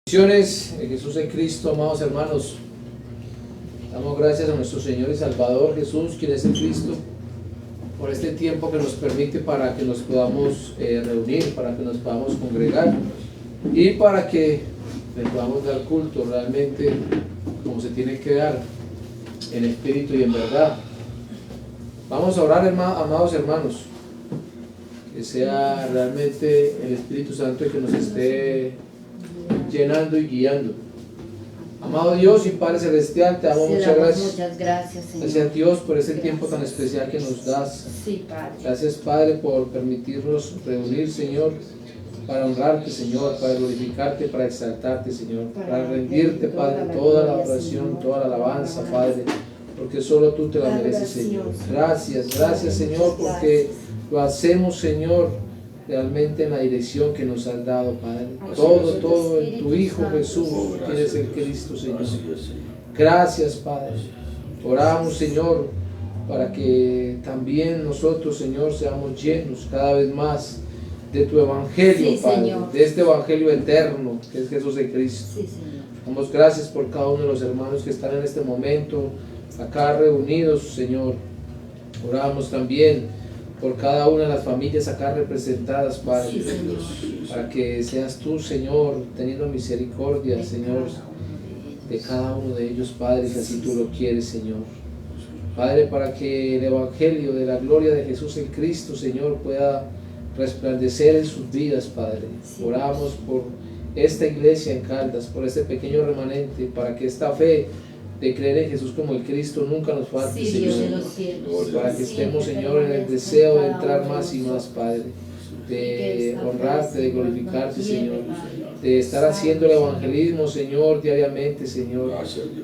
Bendiciones en Jesús en Cristo, amados hermanos. Damos gracias a nuestro Señor y Salvador Jesús, quien es el Cristo, por este tiempo que nos permite para que nos podamos reunir, para que nos podamos congregar y para que le podamos dar culto realmente como se tiene que dar, en espíritu y en verdad. Vamos a orar, amados hermanos, que sea realmente el Espíritu Santo el que nos esté llenando y guiando. Amado Dios y Padre Celestial, te damos muchas gracias. Muchas gracias, Señor. Gracias a Dios por este tiempo tan especial que nos das. Sí, Padre. Gracias, Padre, por permitirnos reunir, Señor, para honrarte, Señor, para glorificarte, para exaltarte, Señor, para rendirte, Padre, toda la oración, toda la alabanza, Padre, porque solo tú te la mereces, Señor. Gracias, gracias, Señor, porque lo hacemos, Señor, realmente en la dirección que nos has dado, Padre. Todo en tu Hijo Jesús, que eres el Cristo, Señor. Gracias, Padre. Oramos, Señor, para que también nosotros, Señor, seamos llenos cada vez más de tu Evangelio, Sí, Padre, Señor. de este Evangelio eterno, que es Jesús de Cristo. Sí, Señor. Damos gracias por cada uno de los hermanos que están en este momento acá reunidos, Señor. Oramos también por cada una de las familias acá representadas, Padre, Sí, Señor. para que seas tú, Señor, teniendo misericordia, Señor, de cada uno de ellos, Padre, que así tú lo quieres, Señor. Padre, para que el Evangelio de la gloria de Jesús en Cristo, Señor, pueda resplandecer en sus vidas, Padre. Oramos por esta iglesia en Caldas, por este pequeño remanente, para que esta fe de creer en Jesús como el Cristo nunca nos falte, Sí, Dios de Señor. los cielos. Para que estemos, Señor, en el deseo de entrar más y más, Padre, de honrarte, de glorificarte, Señor, de estar haciendo el evangelismo, Señor, diariamente, Señor,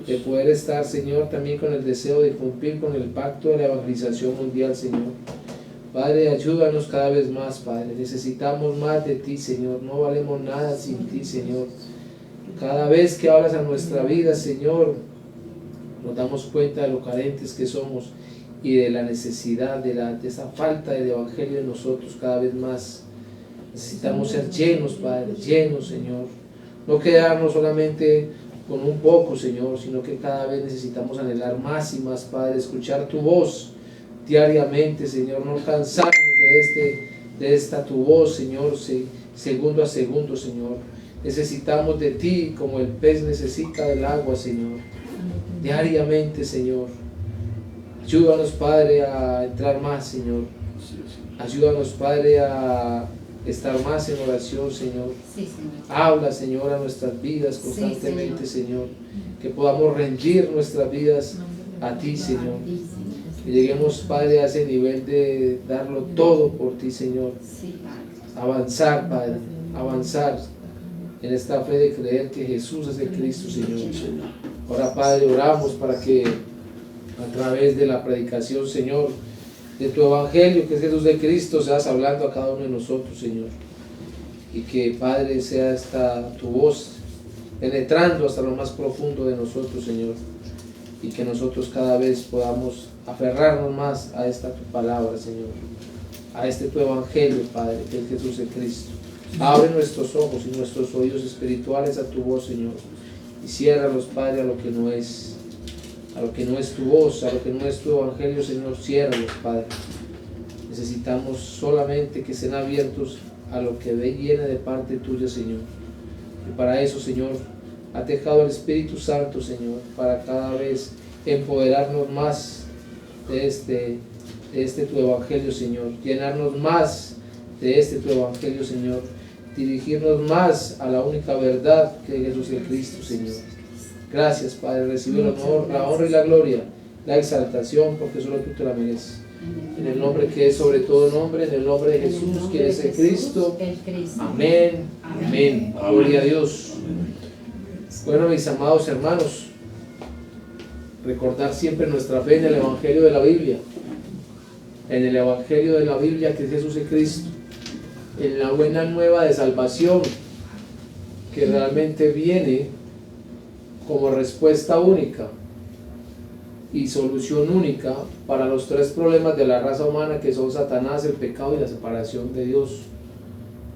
de poder estar, Señor, también con el deseo de cumplir con el pacto de la evangelización mundial, Señor. Padre, ayúdanos cada vez más, Padre, necesitamos más de ti, Señor, no valemos nada sin ti, Señor. Cada vez que hablas a nuestra vida, Señor, nos damos cuenta de lo carentes que somos y de la necesidad, de esa falta del Evangelio en nosotros cada vez más. Necesitamos ser llenos, Padre, llenos, Señor. No quedarnos solamente con un poco, Señor, sino que cada vez necesitamos anhelar más y más, Padre, escuchar tu voz diariamente, Señor, no cansarnos de esta tu voz, Señor, segundo a segundo, Señor. Necesitamos de ti como el pez necesita del agua, Señor. Diariamente, Señor. Ayúdanos, Padre, a entrar más, Señor. Ayúdanos, Padre, a estar más en oración, Señor. Sí, Señor. Habla, Señor, a nuestras vidas constantemente, Sí, Señor. Que podamos rendir nuestras vidas a ti, Señor. Que lleguemos, Padre, a ese nivel de darlo todo por ti, Señor. Sí, Padre. Avanzar, Padre, avanzar en esta fe de creer que Jesús es el Cristo, Señor. Ahora, Padre, oramos para que a través de la predicación, Señor, de tu Evangelio, que es Jesús de Cristo, seas hablando a cada uno de nosotros, Señor. Y que, Padre, sea esta tu voz penetrando hasta lo más profundo de nosotros, Señor. Y que nosotros cada vez podamos aferrarnos más a esta tu palabra, Señor. A este tu Evangelio, Padre, que es Jesús de Cristo. Abre nuestros ojos y nuestros oídos espirituales a tu voz, Señor. Y ciérralos, Padre, a lo que no es tu voz, a lo que no es tu Evangelio, Señor. Ciérralos, Padre. Necesitamos solamente que estén abiertos a lo que viene de parte tuya, Señor. Y para eso, Señor, ha dejado el Espíritu Santo, Señor, para cada vez empoderarnos más de este tu Evangelio, Señor. Llenarnos más de este tu Evangelio, Señor. Dirigirnos más a la única verdad que es Jesús el Cristo, Señor. Gracias, Padre. Recibe el honor, la honra y la gloria, la exaltación, porque solo tú te la mereces. En el nombre que es sobre todo nombre, en el nombre de Jesús, que es el Cristo. Amén. Amén. Gloria a Dios. Bueno, mis amados hermanos, recordar siempre nuestra fe en el Evangelio de la Biblia. En el Evangelio de la Biblia, que es Jesús el Cristo. En la buena nueva de salvación, que realmente viene como respuesta única y solución única para los tres problemas de la raza humana, que son Satanás, el pecado y la separación de Dios.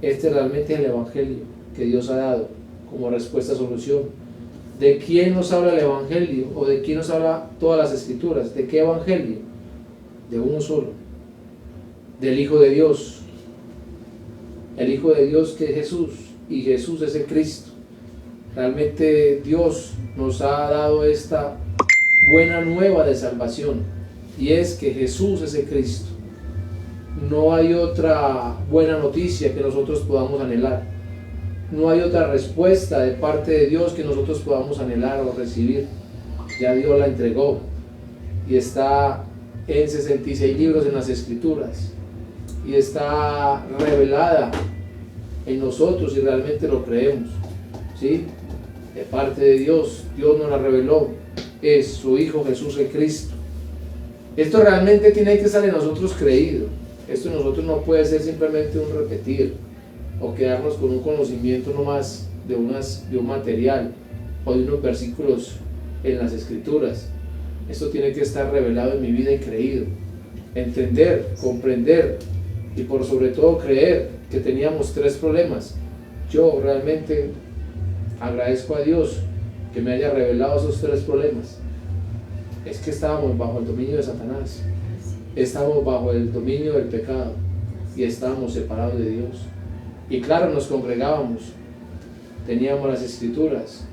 Este realmente es el Evangelio que Dios ha dado. como respuesta a solución. ¿De quién nos habla el Evangelio? ¿O de quién nos habla todas las Escrituras? ¿De qué Evangelio? De uno solo, del Hijo de Dios. El Hijo de Dios, que es Jesús, y Jesús es el Cristo. Realmente Dios nos ha dado esta buena nueva de salvación, y es que Jesús es el Cristo. No hay otra buena noticia que nosotros podamos anhelar. No hay otra respuesta de parte de Dios que nosotros podamos anhelar o recibir. Ya Dios la entregó y está en 66 libros en las Escrituras y está revelada en nosotros y realmente lo creemos, ¿sí? De parte de Dios, Dios nos la reveló, es su Hijo Jesús el Cristo. Esto realmente tiene que estar en nosotros creído. Esto en nosotros no puede ser simplemente un repetir o quedarnos con un conocimiento nomás de un material o de unos versículos en las Escrituras. Esto tiene que estar revelado en mi vida y creído, entender, comprender y por sobre todo creer que teníamos 3 problemas. Yo realmente agradezco a Dios que me haya revelado esos 3 problemas. Es que estábamos bajo el dominio de Satanás, estábamos bajo el dominio del pecado y estábamos separados de Dios. Y claro, nos congregábamos, teníamos las Escrituras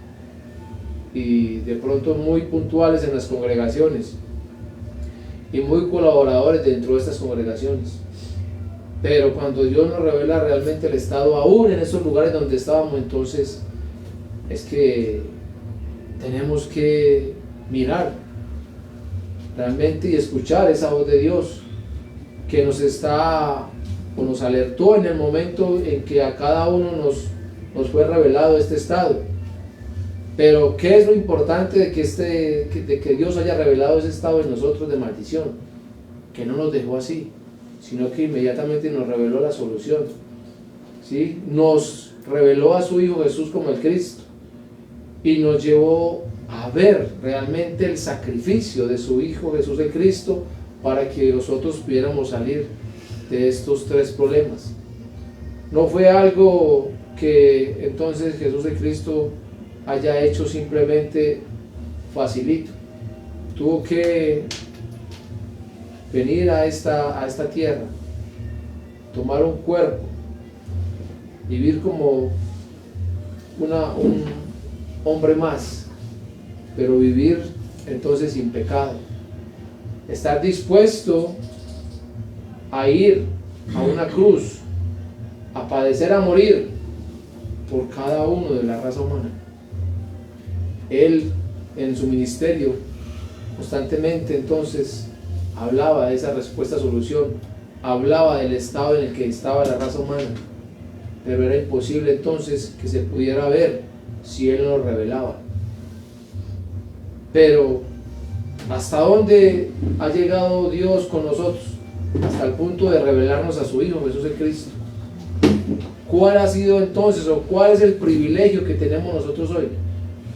y de pronto muy puntuales en las congregaciones y muy colaboradores dentro de estas congregaciones. Pero cuando Dios nos revela realmente el estado aún en esos lugares donde estábamos, entonces es que tenemos que mirar realmente y escuchar esa voz de Dios que nos está o nos alertó en el momento en que a cada uno nos fue revelado este estado. Pero ¿qué es lo importante de que Dios haya revelado ese estado en nosotros de maldición? Que no nos dejó así, sino que inmediatamente nos reveló la solución, ¿sí? Nos reveló a su Hijo Jesús como el Cristo y nos llevó a ver realmente el sacrificio de su Hijo Jesús el Cristo para que nosotros pudiéramos salir de estos 3 problemas. No fue algo que entonces Jesús el Cristo haya hecho simplemente facilito. Tuvo que venir a esta tierra, tomar un cuerpo, vivir como un hombre más, pero vivir entonces sin pecado, estar dispuesto a ir a una cruz, a padecer, a morir por cada uno de la raza humana. Él en su ministerio constantemente entonces hablaba de esa respuesta a solución, hablaba del estado en el que estaba la raza humana, pero era imposible entonces que se pudiera ver si Él no lo revelaba. Pero ¿hasta dónde ha llegado Dios con nosotros? Hasta el punto de revelarnos a su Hijo Jesús el Cristo. ¿Cuál ha sido entonces o cuál es el privilegio que tenemos nosotros hoy?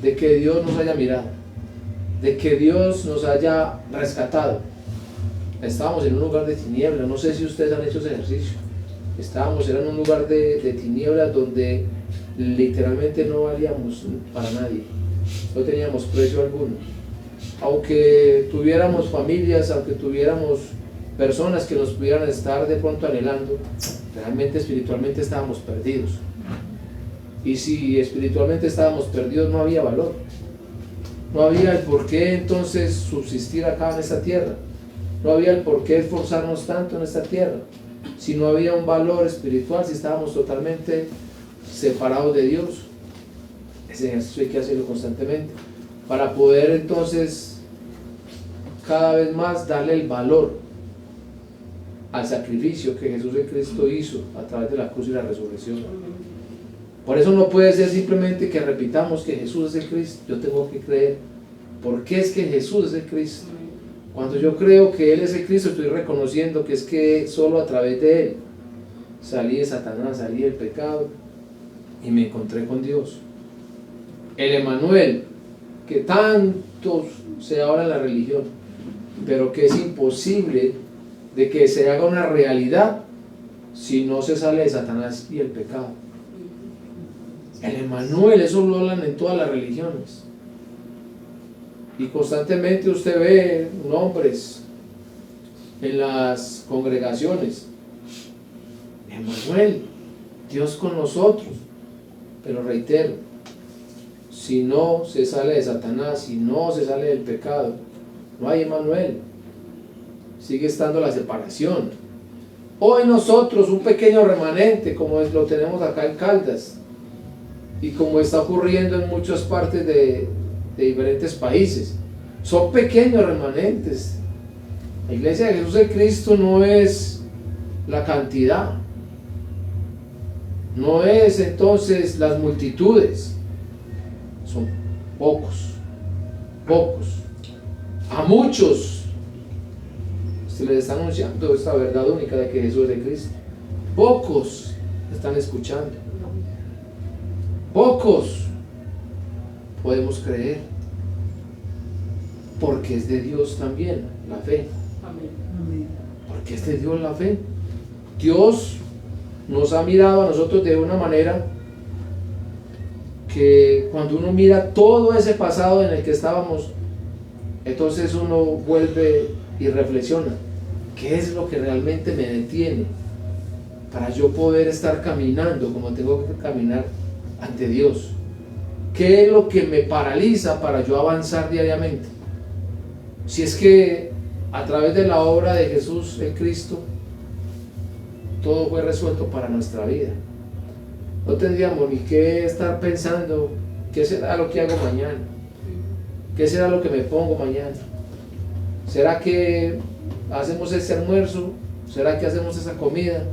De que Dios nos haya mirado, de que Dios nos haya rescatado. Estábamos en un lugar de tinieblas, no sé si ustedes han hecho ese ejercicio. Era en un lugar de tinieblas donde literalmente no valíamos para nadie, no teníamos precio alguno. Aunque tuviéramos familias, aunque tuviéramos personas que nos pudieran estar de pronto anhelando, realmente espiritualmente estábamos perdidos. Y si espiritualmente estábamos perdidos, no había valor, no había el por qué entonces subsistir acá en esta tierra, no había el por qué esforzarnos tanto en esta tierra, si no había un valor espiritual, si estábamos totalmente separados de Dios. Ese ejercicio hay que hacerlo constantemente para poder entonces cada vez más darle el valor al sacrificio que Jesús el Cristo hizo a través de la cruz y la resurrección. Por eso no puede ser simplemente que repitamos que Jesús es el Cristo. Yo tengo que creer. ¿Por qué es que Jesús es el Cristo? Cuando yo creo que Él es el Cristo, estoy reconociendo que es que solo a través de Él salí de Satanás, salí del pecado y me encontré con Dios. El Emmanuel, que tanto se habla en la religión, pero que es imposible de que se haga una realidad si no se sale de Satanás y el pecado. El Emmanuel, eso lo hablan en todas las religiones. Y constantemente usted ve nombres en las congregaciones. Emmanuel, Dios con nosotros. Pero reitero, si no se sale de Satanás, si no se sale del pecado, no hay Emmanuel. Sigue estando la separación. Hoy nosotros, un pequeño remanente, como lo tenemos acá en Caldas, y como está ocurriendo en muchas partes de diferentes países, son pequeños remanentes. La iglesia de Jesús de Cristo no es la cantidad, no es entonces las multitudes, son pocos. A muchos se les está anunciando esta verdad única de que Jesús es de Cristo. Pocos están escuchando. Pocos podemos creer, porque es de Dios también la fe. Porque es de Dios la fe. Dios nos ha mirado a nosotros de una manera que cuando uno mira todo ese pasado en el que estábamos, entonces uno vuelve y reflexiona: ¿qué es lo que realmente me detiene para yo poder estar caminando como tengo que caminar ante Dios? ¿Qué es lo que me paraliza para yo avanzar diariamente? Si es que a través de la obra de Jesús en Cristo todo fue resuelto para nuestra vida, no tendríamos ni que estar pensando qué será lo que hago mañana, qué será lo que me pongo mañana, será que hacemos ese almuerzo, será que hacemos esa comida,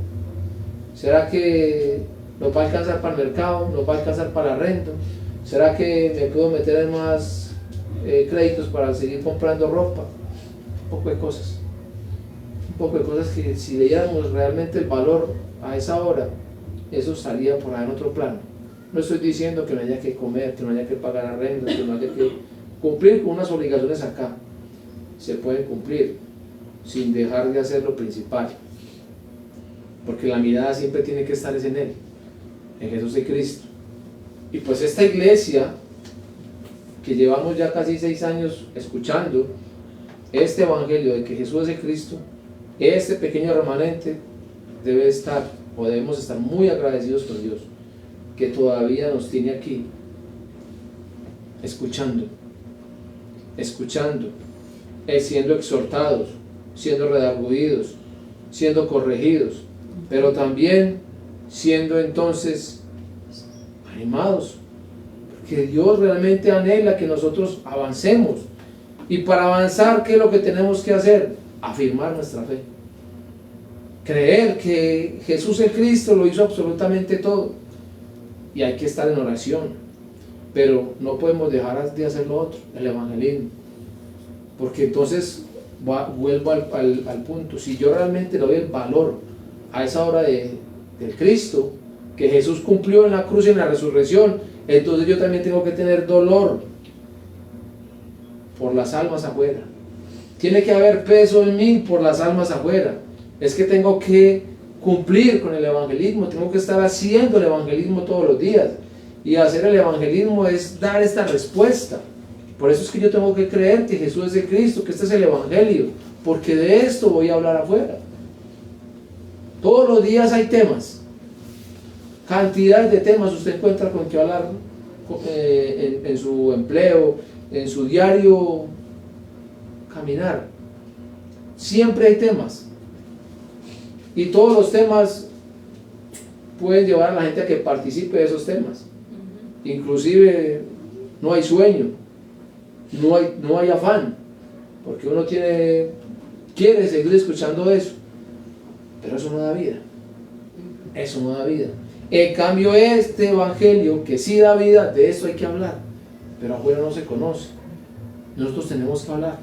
será que nos va a alcanzar para el mercado, nos va a alcanzar para el arrendo, será que me puedo meter en más créditos para seguir comprando ropa. Un poco de cosas que si veíamos realmente el valor a esa hora, eso salía por ahí en otro plano. No estoy diciendo que no haya que comer, que no haya que pagar arrendo, que no haya que cumplir con unas obligaciones acá. Se pueden cumplir sin dejar de hacer lo principal, porque la mirada siempre tiene que estar en Él, en Jesús de Cristo. Y pues esta iglesia que llevamos ya casi 6 años escuchando este evangelio de que Jesús es de Cristo, este pequeño remanente debe estar, o debemos estar muy agradecidos con Dios que todavía nos tiene aquí escuchando, siendo exhortados, siendo redarguidos, siendo corregidos, pero también siendo entonces animados, porque Dios realmente anhela que nosotros avancemos. Y para avanzar, ¿qué es lo que tenemos que hacer? Afirmar nuestra fe, creer que Jesús el Cristo lo hizo absolutamente todo, y hay que estar en oración, pero no podemos dejar de hacer lo otro, el evangelismo, porque entonces vuelvo al punto: si yo realmente le doy el valor a esa obra del Cristo que Jesús cumplió en la cruz y en la resurrección, entonces yo también tengo que tener dolor por las almas afuera. Tiene que haber peso en mí por las almas afuera. Es que tengo que cumplir con el evangelismo, tengo que estar haciendo el evangelismo todos los días. Y hacer el evangelismo es dar esta respuesta. Por eso es que yo tengo que creer que Jesús es el Cristo, que este es el evangelio, porque de esto voy a hablar afuera. Todos los días hay temas, cantidades de temas usted encuentra con que hablar en su empleo, en su diario caminar. Siempre hay temas, y todos los temas pueden llevar a la gente a que participe de esos temas. Inclusive no hay sueño, no hay afán, porque uno quiere seguir escuchando eso, pero eso no da vida. Eso no da vida. En cambio, este evangelio que sí da vida, de eso hay que hablar, pero afuera no se conoce. Nosotros tenemos que hablar.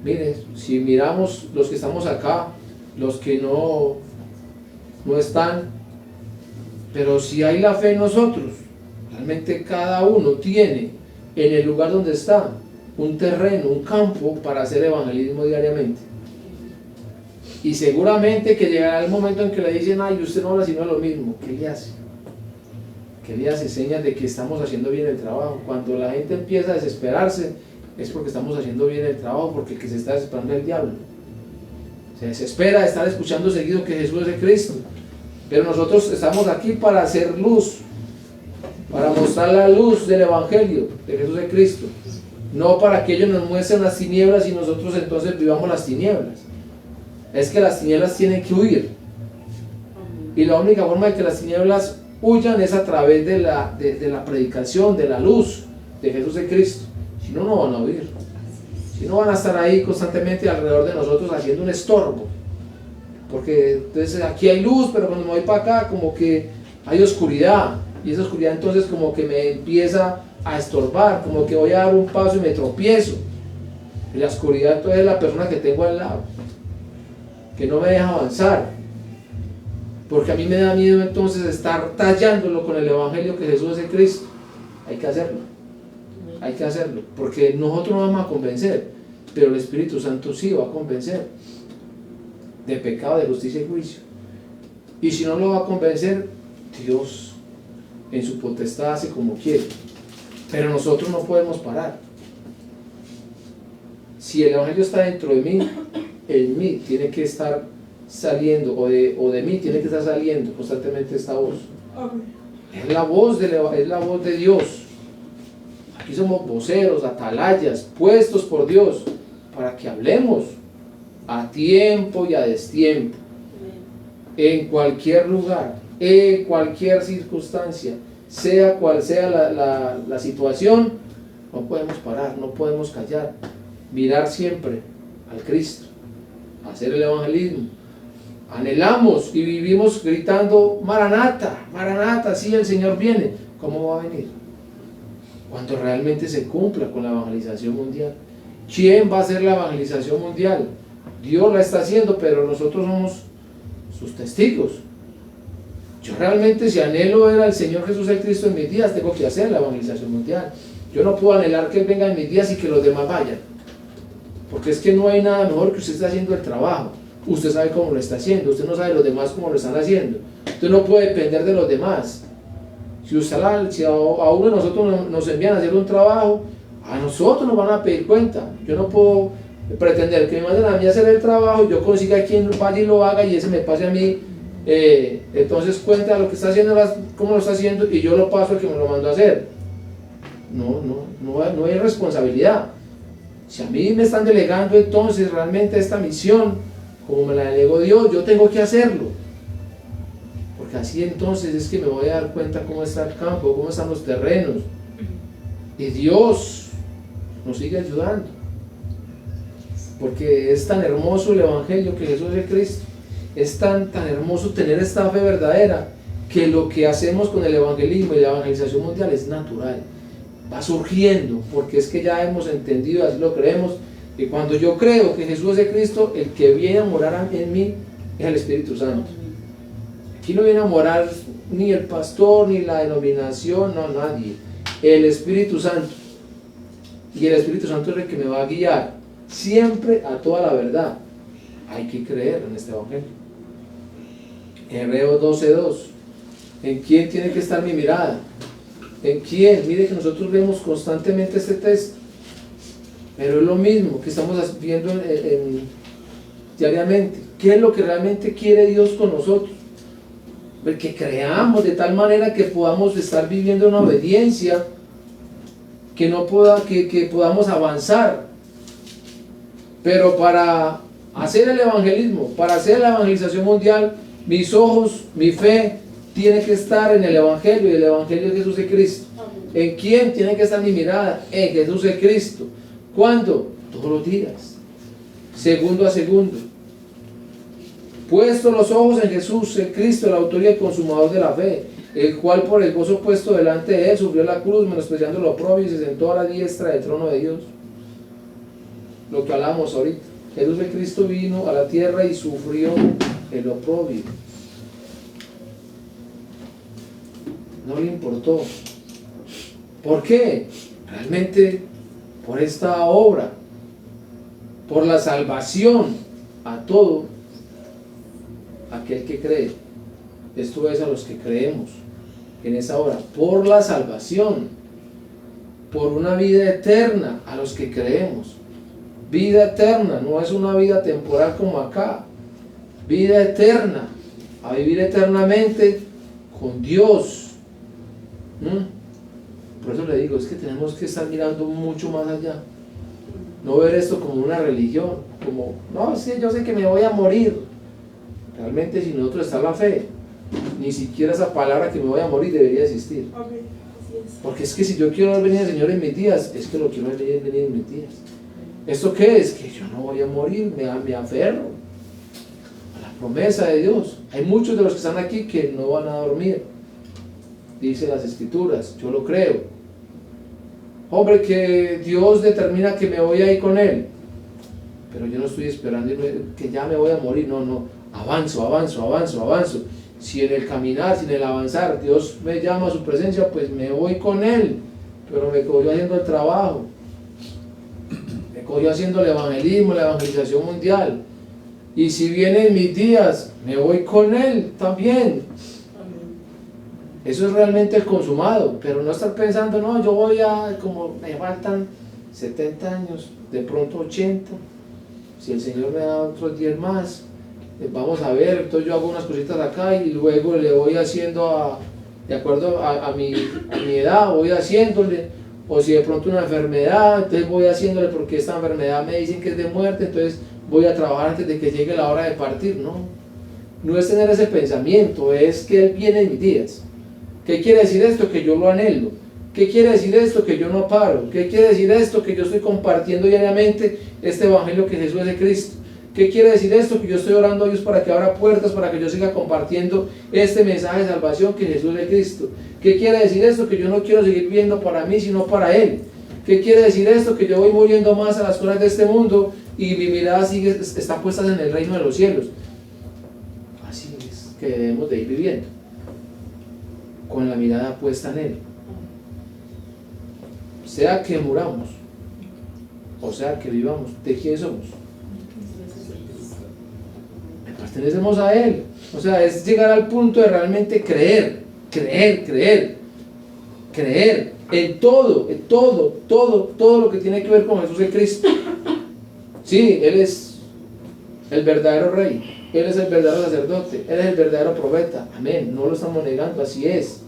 Miren, si miramos los que estamos acá, los que no están, pero si hay la fe en nosotros, realmente cada uno tiene en el lugar donde está un terreno, un campo para hacer evangelismo diariamente. Y seguramente que llegará el momento en que le dicen: ay, usted no habla sino lo mismo. ¿Qué le hace? que le hace señas de que estamos haciendo bien el trabajo. Cuando la gente empieza a desesperarse, es porque estamos haciendo bien el trabajo, porque el que se está desesperando es el diablo. Se desespera de estar escuchando seguido que Jesús es el Cristo. Pero nosotros estamos aquí para hacer luz, para mostrar la luz del Evangelio de Jesús el Cristo. No para que ellos nos muestren las tinieblas y nosotros entonces vivamos las tinieblas. Es que las tinieblas tienen que huir. Y la única forma de que las tinieblas huyan es a través de la predicación, de la luz de Jesús el Cristo. Si no, no van a huir. Si no, van a estar ahí constantemente alrededor de nosotros haciendo un estorbo. Porque entonces aquí hay luz, pero cuando me voy para acá como que hay oscuridad. Y esa oscuridad entonces como que me empieza a estorbar, como que voy a dar un paso y me tropiezo. Y la oscuridad entonces es la persona que tengo al lado, que no me deja avanzar. Porque a mí me da miedo entonces estar tallándolo con el Evangelio que Jesús es el Cristo. Hay que hacerlo. Hay que hacerlo. Porque nosotros no vamos a convencer, pero el Espíritu Santo sí va a convencer de pecado, de justicia y juicio. Y si no lo va a convencer, Dios en su potestad hace como quiere. Pero nosotros no podemos parar. Si el Evangelio está dentro de mí, en mí tiene que estar saliendo, o de mí tiene que estar saliendo constantemente esta voz. Es la voz de Dios. Aquí somos voceros, atalayas, puestos por Dios para que hablemos a tiempo y a destiempo, en cualquier lugar, en cualquier circunstancia, sea cual sea la situación. No podemos parar, no podemos callar, mirar siempre al Cristo, hacer el evangelismo. Anhelamos y vivimos gritando: Maranata, Maranata, sí, el Señor viene. ¿Cómo va a venir? Cuando realmente se cumpla con la evangelización mundial. ¿Quién va a hacer la evangelización mundial? Dios la está haciendo, pero nosotros somos sus testigos. Yo realmente, si anhelo ver al Señor Jesús el Cristo en mis días, tengo que hacer la evangelización mundial. Yo no puedo anhelar que Él venga en mis días y que los demás vayan, porque es que no hay nada mejor que usted esté haciendo el trabajo. Usted sabe cómo lo está haciendo, usted no sabe los demás cómo lo están haciendo. Usted no puede depender de los demás. Si a uno de nosotros nos envían a hacer un trabajo, a nosotros nos van a pedir cuenta. Yo no puedo pretender que me manden a mí a hacer el trabajo y yo consiga quien vaya y lo haga y ese me pase a mí, entonces cuenta de lo que está haciendo, cómo lo está haciendo, y yo lo paso al que me lo mandó a hacer. No hay responsabilidad. Si a mí me están delegando entonces realmente esta misión, como me la delegó Dios, yo tengo que hacerlo. Porque así entonces es que me voy a dar cuenta cómo está el campo, cómo están los terrenos. Y Dios nos sigue ayudando. Porque es tan hermoso el Evangelio que Jesús es el Cristo. Es tan hermoso tener esta fe verdadera, que lo que hacemos con el evangelismo y la evangelización mundial es natural. Va surgiendo, porque es que ya hemos entendido, así lo creemos. Y cuando yo creo que Jesús es el Cristo, el que viene a morar en mí es el Espíritu Santo. Aquí no viene a morar ni el pastor, ni la denominación, no, nadie. El Espíritu Santo. Y el Espíritu Santo es el que me va a guiar siempre a toda la verdad. Hay que creer en este Evangelio. Hebreos 12:2. ¿En quién tiene que estar mi mirada? ¿En quién? Mire que nosotros vemos constantemente este texto, pero es lo mismo que estamos viendo diariamente. ¿Qué es lo que realmente quiere Dios con nosotros? Que creamos de tal manera que podamos estar viviendo una obediencia, que podamos avanzar. Pero para hacer el evangelismo, para hacer la evangelización mundial, mis ojos, mi fe tiene que estar en el Evangelio, y el Evangelio de Jesús el Cristo. ¿En quién tiene que estar mi mirada? En Jesús el Cristo. ¿Cuándo? Todos los días, segundo a segundo. Puesto los ojos en Jesús el Cristo, el autor y el consumador de la fe, el cual por el gozo puesto delante de él sufrió la cruz, menospreciando lo oprobio, y se sentó a la diestra del trono de Dios. Lo que hablábamos ahorita. Jesús el Cristo vino a la tierra y sufrió el oprobio. No le importó. ¿Por qué? Realmente por esta obra, por la salvación a todo aquel que cree. Esto es a los que creemos en esa hora, por la salvación, por una vida eterna a los que creemos. Vida eterna, no es una vida temporal como acá, vida eterna, a vivir eternamente con Dios. Por eso le digo, es que tenemos que estar mirando mucho más allá, no ver esto como una religión, como, no, sí, yo sé que me voy a morir. Realmente si nosotros está la fe, ni siquiera esa palabra que me voy a morir debería existir. Porque es que si yo quiero ver venir al Señor en mis días, es que lo quiero ver venir en mis días. ¿Esto qué es? Que yo no voy a morir, me aferro a la promesa de Dios. Hay muchos de los que están aquí que no van a dormir, dice las Escrituras, yo lo creo. Hombre, que Dios determina que me voy a ir con Él, pero yo no estoy esperando que ya me voy a morir, no, avanzo. Si en el caminar, si en el avanzar Dios me llama a su presencia, pues me voy con Él, pero me cogió haciendo el trabajo, me cogió haciendo el evangelismo, la evangelización mundial, y si vienen mis días, me voy con Él también. Eso es realmente el consumado, pero no estar pensando, no, yo voy a, como me faltan 70 años, de pronto 80, si el Señor me da otros 10 más, vamos a ver, entonces yo hago unas cositas acá y luego le voy haciendo de acuerdo a mi edad, voy haciéndole, o si de pronto una enfermedad, entonces voy haciéndole porque esta enfermedad me dicen que es de muerte, entonces voy a trabajar antes de que llegue la hora de partir. No es tener ese pensamiento, es que Él viene en mis días. ¿Qué quiere decir esto? Que yo lo anhelo. ¿Qué quiere decir esto? Que yo no paro. ¿Qué quiere decir esto? Que yo estoy compartiendo diariamente este evangelio que Jesús es de Cristo. ¿Qué quiere decir esto? Que yo estoy orando a Dios para que abra puertas, para que yo siga compartiendo este mensaje de salvación que Jesús es de Cristo. ¿Qué quiere decir esto? Que yo no quiero seguir viviendo para mí, sino para Él. ¿Qué quiere decir esto? Que yo voy muriendo más a las cosas de este mundo y mi mirada está puesta en el reino de los cielos. Así es que debemos de ir viviendo, con la mirada puesta en Él. Sea que muramos, o sea que vivamos, ¿de quién somos? Pertenecemos a Él. O sea, es llegar al punto de realmente creer en todo lo que tiene que ver con Jesús de Cristo. Sí, Él es el verdadero Rey, Él es el verdadero sacerdote, Él es el verdadero profeta. Amén, no lo estamos negando, así es.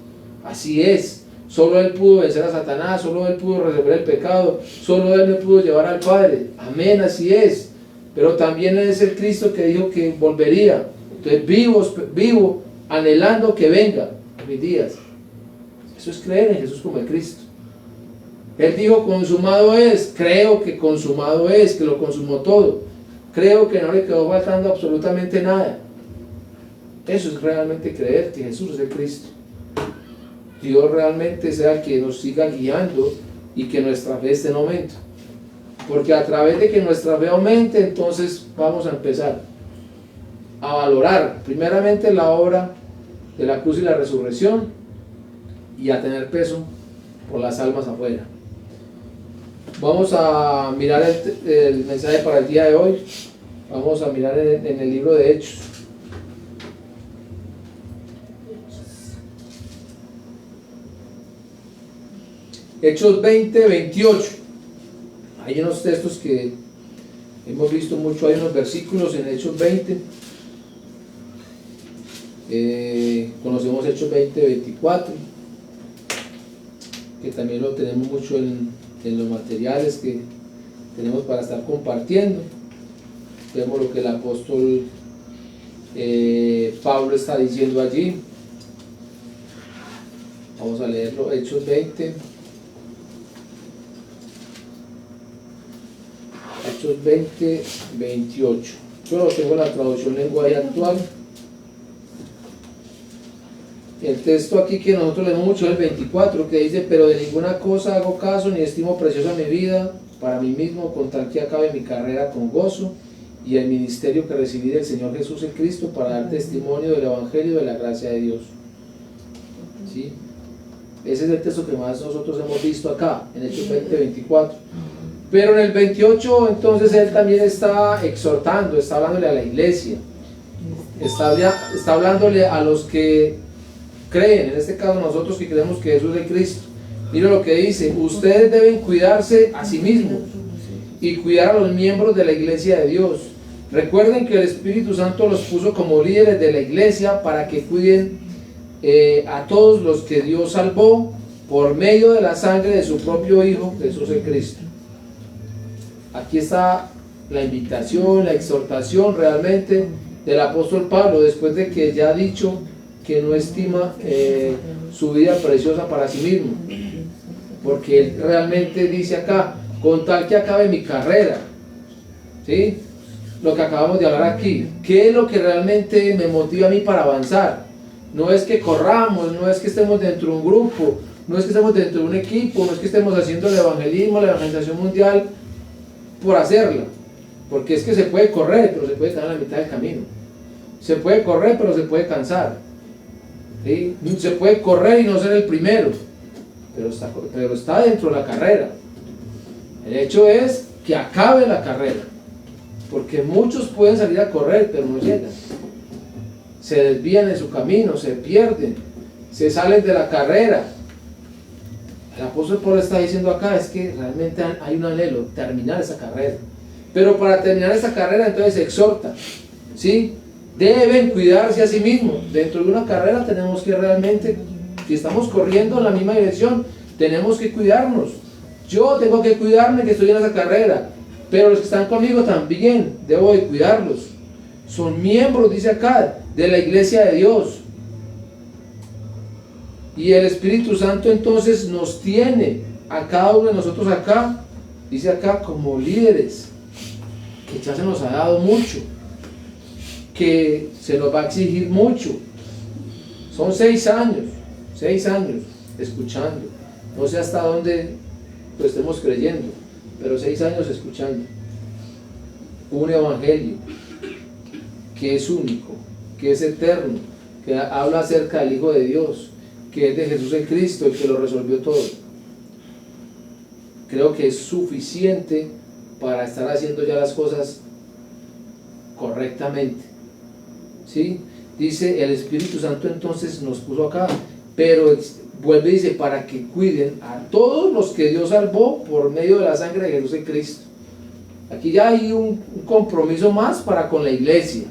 Solo Él pudo vencer a Satanás, solo Él pudo resolver el pecado, solo Él me pudo llevar al Padre. Amén, así es. Pero también Él es el Cristo que dijo que volvería. Entonces vivo anhelando que venga mis días. Eso es creer en Jesús como el Cristo. Él dijo consumado es. Creo que consumado es, que lo consumó todo. Creo que no le quedó faltando absolutamente nada. Eso es realmente creer que Jesús es el Cristo. Dios realmente sea el que nos siga guiando y que nuestra fe esté en aumento. Porque a través de que nuestra fe aumente, entonces vamos a empezar a valorar primeramente la obra de la cruz y la resurrección y a tener peso por las almas afuera. Vamos a mirar el mensaje para el día de hoy. Vamos a mirar en el libro de Hechos. Hechos 20-28. Hay unos textos que hemos visto mucho, hay unos versículos en Hechos 20. Conocemos Hechos 20-24, que también lo tenemos mucho en los materiales que tenemos para estar compartiendo. Vemos lo que el apóstol Pablo está diciendo allí. Vamos a leerlo, Hechos 20. Hechos 20-28. Yo lo tengo en la traducción lenguaje actual. El texto aquí que nosotros leemos mucho es el 24, que dice: pero de ninguna cosa hago caso, ni estimo preciosa mi vida para mí mismo, con tal que acabe mi carrera con gozo y el ministerio que recibí del Señor Jesús el Cristo, para dar testimonio del Evangelio de la gracia de Dios. ¿Sí? Ese es el texto que más nosotros hemos visto acá, en Hechos 20-24. Pero en el 28 entonces él también está exhortando, está hablándole a la iglesia, está hablándole a los que creen, en este caso nosotros que creemos que Jesús es el Cristo. Mira lo que dice: ustedes deben cuidarse a sí mismos y cuidar a los miembros de la iglesia de Dios. Recuerden que el Espíritu Santo los puso como líderes de la iglesia para que cuiden a todos los que Dios salvó por medio de la sangre de su propio Hijo, Jesús el Cristo. Aquí está la invitación, la exhortación realmente del apóstol Pablo, después de que ya ha dicho que no estima su vida preciosa para sí mismo, porque él realmente dice acá: con tal que acabe mi carrera, ¿sí? Lo que acabamos de hablar aquí, ¿qué es lo que realmente me motiva a mí para avanzar? No es que corramos, no es que estemos dentro de un grupo, no es que estemos dentro de un equipo, no es que estemos haciendo el evangelismo, la evangelización mundial por hacerla, porque es que se puede correr, pero se puede quedar en la mitad del camino. Se puede correr, pero se puede cansar, ¿sí? Se puede correr y no ser el primero, pero está dentro de la carrera. El hecho es que acabe la carrera, porque muchos pueden salir a correr, pero no llegan. Se desvían en su camino, se pierden, se salen de la carrera. El apóstol Pablo está diciendo acá es que realmente hay un anhelo, terminar esa carrera. Pero para terminar esa carrera entonces se exhorta, ¿sí? Deben cuidarse a sí mismos. Dentro de una carrera tenemos que realmente, si estamos corriendo en la misma dirección, tenemos que cuidarnos. Yo tengo que cuidarme que estoy en esa carrera, pero los que están conmigo también debo de cuidarlos. Son miembros, dice acá, de la iglesia de Dios. Y el Espíritu Santo entonces nos tiene a cada uno de nosotros acá, dice acá, como líderes, que ya se nos ha dado mucho, que se nos va a exigir mucho. Son 6 años escuchando. No sé hasta dónde lo estemos creyendo, pero 6 años escuchando un evangelio que es único, que es eterno, que habla acerca del Hijo de Dios, que es de Jesús el Cristo, el que lo resolvió todo. Creo que es suficiente para estar haciendo ya las cosas correctamente, ¿sí? Dice el Espíritu Santo entonces nos puso acá, pero vuelve y dice: para que cuiden a todos los que Dios salvó por medio de la sangre de Jesús el Cristo. Aquí ya hay un compromiso más para con la iglesia.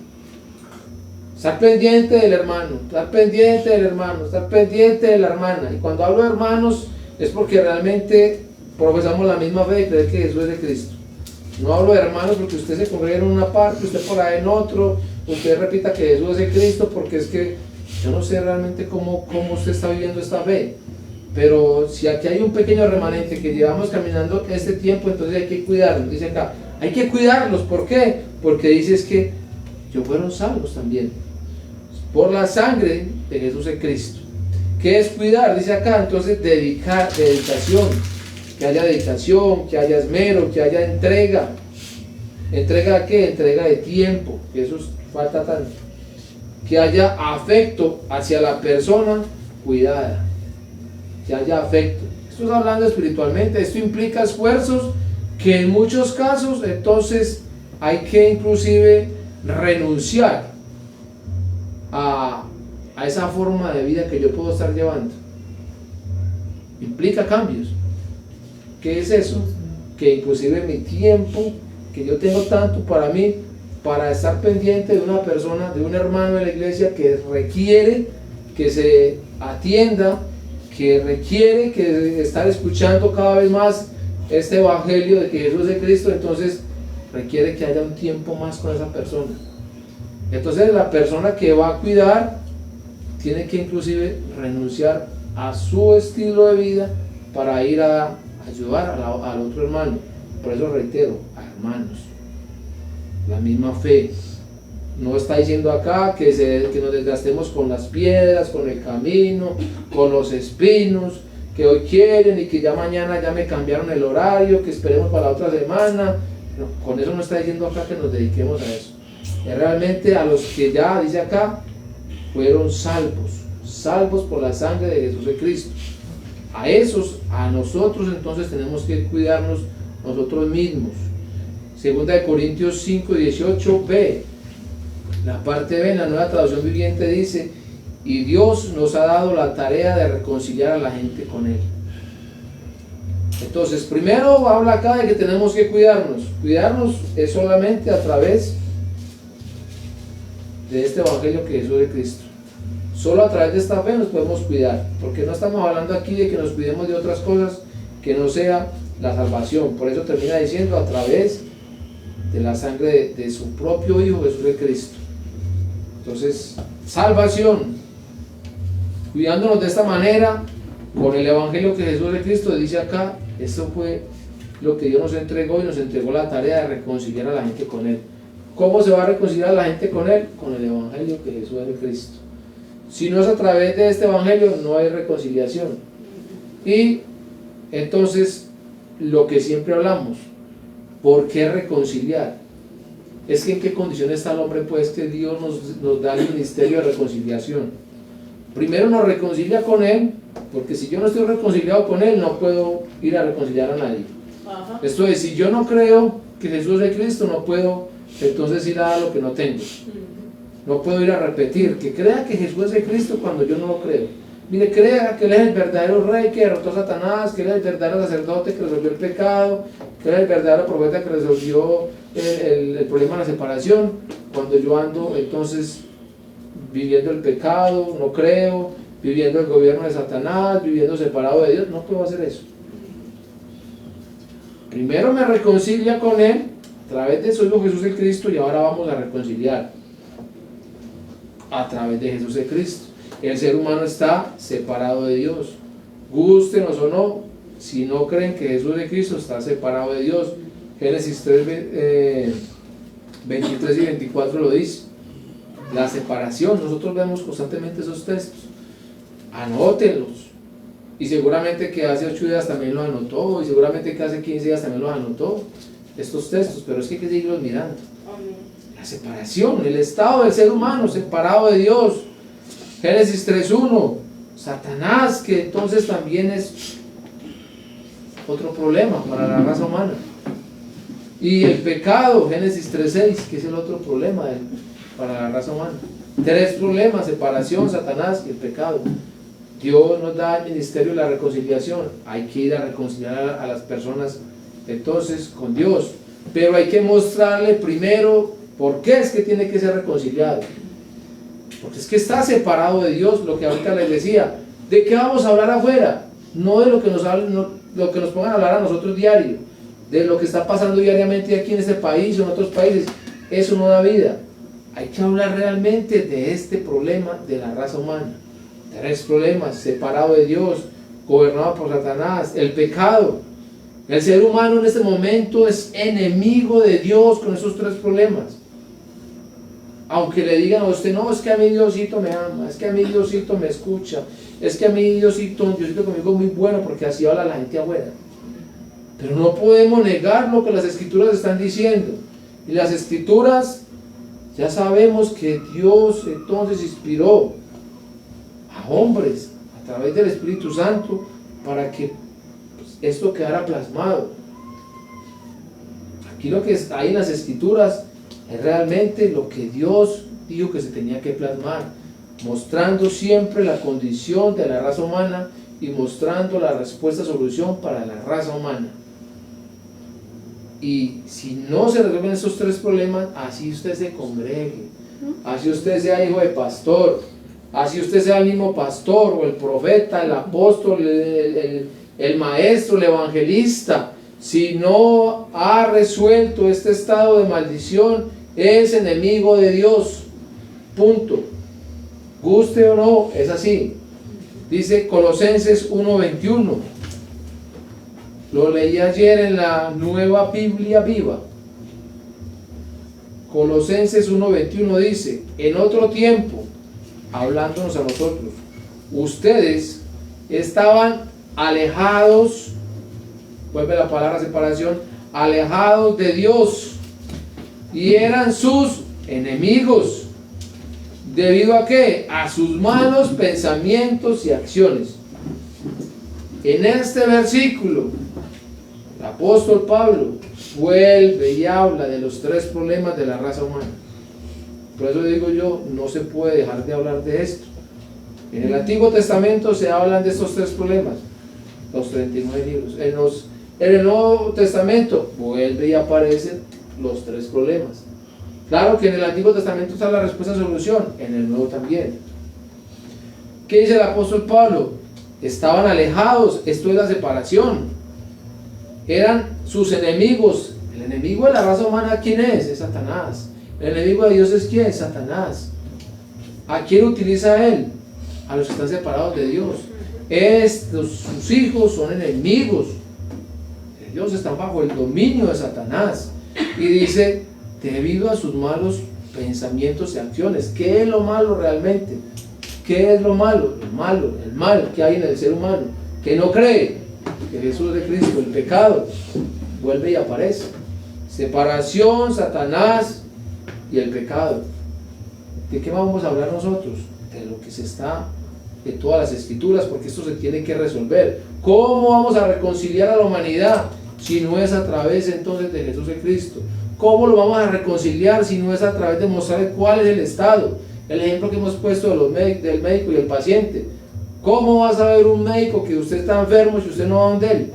Estar pendiente del hermano, estar pendiente del hermano, estar pendiente de la hermana. Y cuando hablo de hermanos es porque realmente profesamos la misma fe de creer que Jesús es de Cristo. No hablo de hermanos porque usted se congrega en una parte, usted por ahí en otro, usted repita que Jesús es de Cristo, porque es que yo no sé realmente cómo usted está viviendo esta fe. Pero si aquí hay un pequeño remanente que llevamos caminando este tiempo, entonces hay que cuidarlos. Dice acá, hay que cuidarlos. ¿Por qué? Porque dice es que ellos fueron salvos también por la sangre de Jesús el Cristo. ¿Qué es cuidar? Dice acá, entonces dedicación. Que haya dedicación, que haya esmero, que haya entrega. ¿Entrega a qué? Entrega de tiempo, que eso falta tanto. Que haya afecto hacia la persona cuidada. Que haya afecto. Esto es hablando espiritualmente. Esto implica esfuerzos que en muchos casos entonces hay que inclusive renunciar a esa forma de vida que yo puedo estar llevando. Implica cambios. ¿Qué es eso? Que inclusive mi tiempo que yo tengo tanto para mí, para estar pendiente de una persona, de un hermano de la iglesia que requiere que se atienda, que requiere que estar escuchando cada vez más este evangelio de que Jesús es Cristo, entonces requiere que haya un tiempo más con esa persona. Entonces la persona que va a cuidar tiene que inclusive renunciar a su estilo de vida para ir a ayudar al otro hermano. Por eso reitero, a hermanos, la misma fe. No está diciendo acá que nos desgastemos con las piedras, con el camino, con los espinos que hoy quieren y que ya mañana ya me cambiaron el horario, que esperemos para la otra semana. No, con eso no está diciendo acá que nos dediquemos a eso. Es realmente a los que ya, dice acá, fueron salvos por la sangre de Jesús de Cristo. A esos, a nosotros entonces tenemos que cuidarnos nosotros mismos. Segunda de Corintios 5:18b, la parte B en la Nueva Traducción Viviente dice: y Dios nos ha dado la tarea de reconciliar a la gente con Él. Entonces, primero habla acá de que tenemos que cuidarnos. Cuidarnos es solamente a través de este Evangelio que Jesús de Cristo. Solo a través de esta fe nos podemos cuidar, porque no estamos hablando aquí de que nos cuidemos de otras cosas que no sea la salvación. Por eso termina diciendo a través de la sangre de su propio Hijo Jesús de Cristo. Entonces, salvación, cuidándonos de esta manera con el Evangelio que Jesús de Cristo dice acá. Esto fue lo que Dios nos entregó, y nos entregó la tarea de reconciliar a la gente con Él. ¿Cómo se va a reconciliar a la gente con Él? Con el Evangelio que Jesús de Cristo. Si no es a través de este Evangelio, no hay reconciliación. Y entonces, lo que siempre hablamos, ¿por qué reconciliar? Es que en qué condición está el hombre, pues, que Dios nos da el ministerio de reconciliación. Primero nos reconcilia con Él, porque si yo no estoy reconciliado con Él, no puedo ir a reconciliar a nadie. Ajá. Esto es, si yo no creo que Jesús es Cristo, no puedo entonces ir a dar lo que no tengo. No puedo ir a repetir, que crea que Jesús es el Cristo cuando yo no lo creo. Mire, crea que Él es el verdadero rey que derrotó a Satanás, que Él es el verdadero sacerdote que resolvió el pecado, que Él es el verdadero profeta que resolvió el problema de la separación. Cuando yo ando entonces viviendo el pecado, no creo, viviendo el gobierno de Satanás, viviendo separado de Dios, no puedo hacer eso. Primero me reconcilia con Él a través de su Hijo Jesús el Cristo, y ahora vamos a reconciliar a través de Jesús el Cristo. El ser humano está separado de Dios, gústenos o no. Si no creen que Jesús de Cristo, está separado de Dios. Génesis 3, 23 y 24 lo dice. La separación, nosotros vemos constantemente esos textos. Anótenlos. Y seguramente que hace 8 días también los anotó, y seguramente que hace 15 días también los anotó, estos textos, pero es que hay que seguirlos mirando. La separación, el estado del ser humano separado de Dios. Génesis 3.1, Satanás, que entonces también es otro problema para la raza humana. Y el pecado, Génesis 3.6, que es el otro problema para la raza humana. 3 problemas: separación, Satanás y el pecado. Dios nos da el ministerio de la reconciliación. Hay que ir a reconciliar a las personas entonces con Dios, pero hay que mostrarle primero por qué es que tiene que ser reconciliado. Porque es que está separado de Dios, lo que ahorita les decía. ¿De qué vamos a hablar afuera? No de lo que nos hablan, no, lo que nos pongan a hablar a nosotros diario, de lo que está pasando diariamente aquí en este país o en otros países. Eso no da vida. Hay que hablar realmente de este problema de la raza humana. 3 problemas: separado de Dios, gobernado por Satanás, el pecado. El ser humano en este momento es enemigo de Dios con esos 3 problemas. Aunque le digan a usted, no, es que a mí Diosito me ama, es que a mí Diosito me escucha, es que a mí Diosito conmigo es muy bueno, porque así habla la gente afuera. Pero no podemos negar lo que las Escrituras están diciendo. Y las Escrituras, ya sabemos que Dios entonces inspiró a hombres a través del Espíritu Santo para que esto quedara plasmado. Aquí lo que está ahí en las Escrituras es realmente lo que Dios dijo que se tenía que plasmar, mostrando siempre la condición de la raza humana y mostrando la respuesta, solución para la raza humana. Y si no se resuelven esos 3 problemas, así usted se congregue, así usted sea hijo de pastor, así usted sea el mismo pastor o el profeta, el apóstol, el maestro, el evangelista, si no ha resuelto este estado de maldición, es enemigo de Dios. Punto. Guste o no, es así. Dice Colosenses 1:21. Lo leí ayer en la Nueva Biblia Viva. Colosenses 1:21 dice: en otro tiempo, hablándonos a nosotros, ustedes estaban alejados, vuelve la palabra separación, alejados de Dios, y eran sus enemigos. ¿Debido a qué? A sus malos pensamientos y acciones. En este versículo, el apóstol Pablo vuelve y habla de los 3 problemas de la raza humana. Por eso digo yo, no se puede dejar de hablar de esto. En el Antiguo Testamento se hablan de estos tres problemas, los 39 libros. En el Nuevo Testamento vuelve y aparecen los tres problemas. Claro que en el Antiguo Testamento está la respuesta a solución, en el Nuevo también. ¿Qué dice el apóstol Pablo? Estaban alejados, esto es la separación. Eran sus enemigos. El enemigo de la raza humana, ¿quién es? Es Satanás. El enemigo de Dios es ¿quién? Satanás. ¿A quién utiliza él? A los que están separados de Dios. Sus hijos son enemigos de Dios, están bajo el dominio de Satanás. Y dice, debido a sus malos pensamientos y acciones. ¿Qué es lo malo realmente? ¿Qué es lo malo? El mal que hay en el ser humano, que no cree que Jesús es Cristo, el pecado, vuelve y aparece. Separación, Satanás y el pecado. ¿De qué vamos a hablar nosotros? De lo que se está de todas las escrituras, porque esto se tiene que resolver. ¿Cómo vamos a reconciliar a la humanidad si no es a través entonces de Jesús el Cristo? ¿Cómo lo vamos a reconciliar si no es a través de mostrar cuál es el estado? El ejemplo que hemos puesto del médico y el paciente. ¿Cómo va a saber un médico que usted está enfermo si usted no va donde él?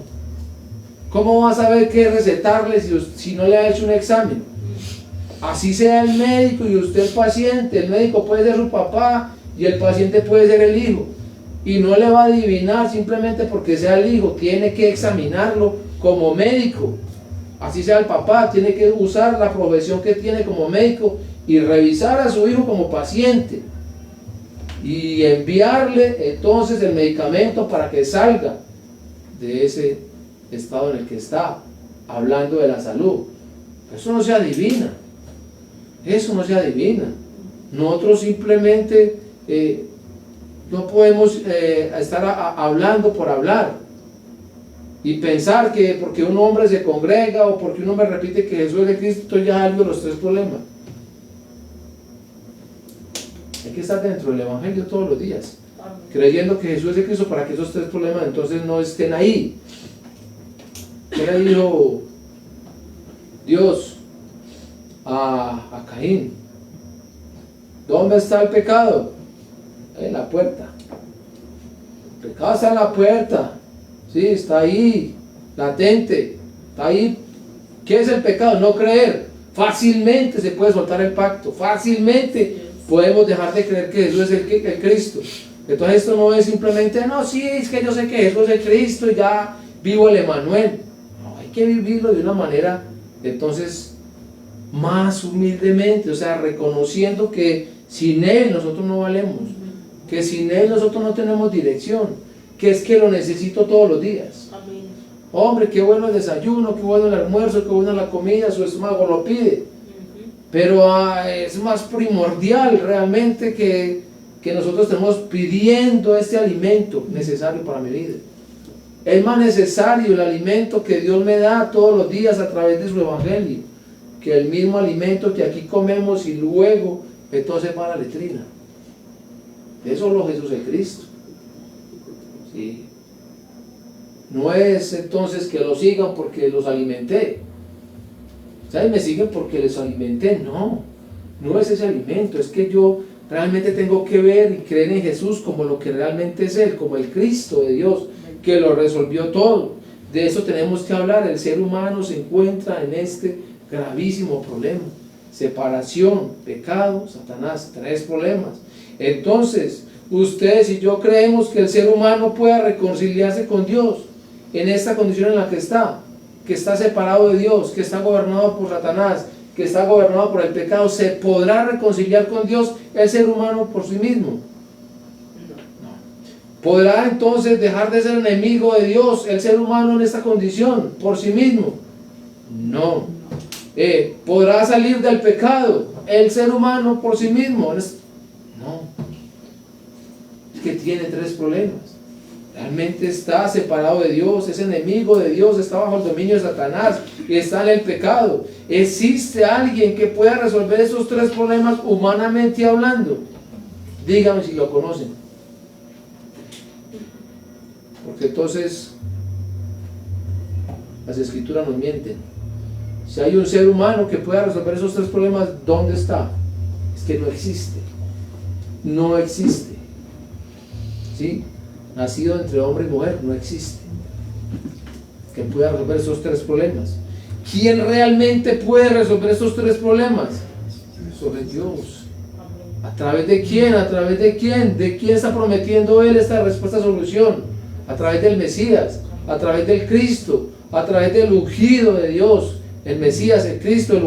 ¿Cómo va a saber qué recetarle si no le ha hecho un examen? Así sea el médico y usted el paciente. El médico puede ser su papá y el paciente puede ser el hijo. Y no le va a adivinar simplemente porque sea el hijo. Tiene que examinarlo como médico. Así sea el papá, tiene que usar la profesión que tiene como médico y revisar a su hijo como paciente. Y enviarle entonces el medicamento para que salga de ese estado en el que está, hablando de la salud. Eso no se adivina. Eso no se adivina. Nosotros simplemente no podemos estar hablando por hablar y pensar que porque un hombre se congrega o porque un hombre repite que Jesús es el Cristo ya algo de los tres problemas. Hay que estar dentro del Evangelio todos los días, creyendo que Jesús es el Cristo para que esos tres problemas entonces no estén ahí. ¿Qué le dijo Dios a Caín? ¿Dónde está el pecado? En la puerta. El pecado está en la puerta. Sí, está ahí, latente, está ahí. ¿Qué es el pecado? No creer. Fácilmente se puede soltar el pacto, fácilmente podemos dejar de creer que Jesús es el Cristo. Entonces esto no es simplemente, no, sí, es que yo sé que Jesús es el Cristo y ya vivo el Emanuel. No, hay que vivirlo de una manera, entonces, más humildemente, o sea, reconociendo que sin Él nosotros no valemos, que sin Él nosotros no tenemos dirección, que es que lo necesito todos los días. Amén. Hombre, qué bueno el desayuno, qué bueno el almuerzo, qué buena la comida, su estómago lo pide. Pero es más primordial realmente que nosotros estemos pidiendo este alimento necesario para mi vida. Es más necesario el alimento que Dios me da todos los días a través de su Evangelio, que el mismo alimento que aquí comemos y luego entonces va a la letrina. Eso es lo Jesús el Cristo. ¿Sí? No es entonces que los sigan porque los alimenté. ¿Sabes? Me siguen porque les alimenté. No, no es ese alimento. Es que yo realmente tengo que ver y creer en Jesús como lo que realmente es Él, como el Cristo de Dios, que lo resolvió todo. De eso tenemos que hablar. El ser humano se encuentra en este gravísimo problema. Separación, pecado, Satanás, tres problemas. Entonces, ustedes y yo creemos que el ser humano pueda reconciliarse con Dios en esta condición en la que está separado de Dios, que está gobernado por Satanás, que está gobernado por el pecado. ¿Se podrá reconciliar con Dios el ser humano por sí mismo? No. ¿Podrá entonces dejar de ser enemigo de Dios el ser humano en esta condición por sí mismo? No. ¿Podrá salir del pecado el ser humano por sí mismo? No. Es que tiene tres problemas. Realmente está separado de Dios, es enemigo de Dios, está bajo el dominio de Satanás y está en el pecado. ¿Existe alguien que pueda resolver esos tres problemas humanamente hablando? Díganme si lo conocen. Porque entonces las escrituras nos mienten. Si hay un ser humano que pueda resolver esos tres problemas, ¿dónde está? Es que no existe. No existe. ¿sí? Nacido entre hombre y mujer, no existe que pueda resolver esos tres problemas. ¿Quién realmente puede resolver esos tres problemas? Sobre Dios. ¿A través de quién? ¿A través de quién? ¿De quién está prometiendo Él esta respuesta a solución? A través del Mesías, a través del Cristo, a través del ungido de Dios. El Mesías, el Cristo, el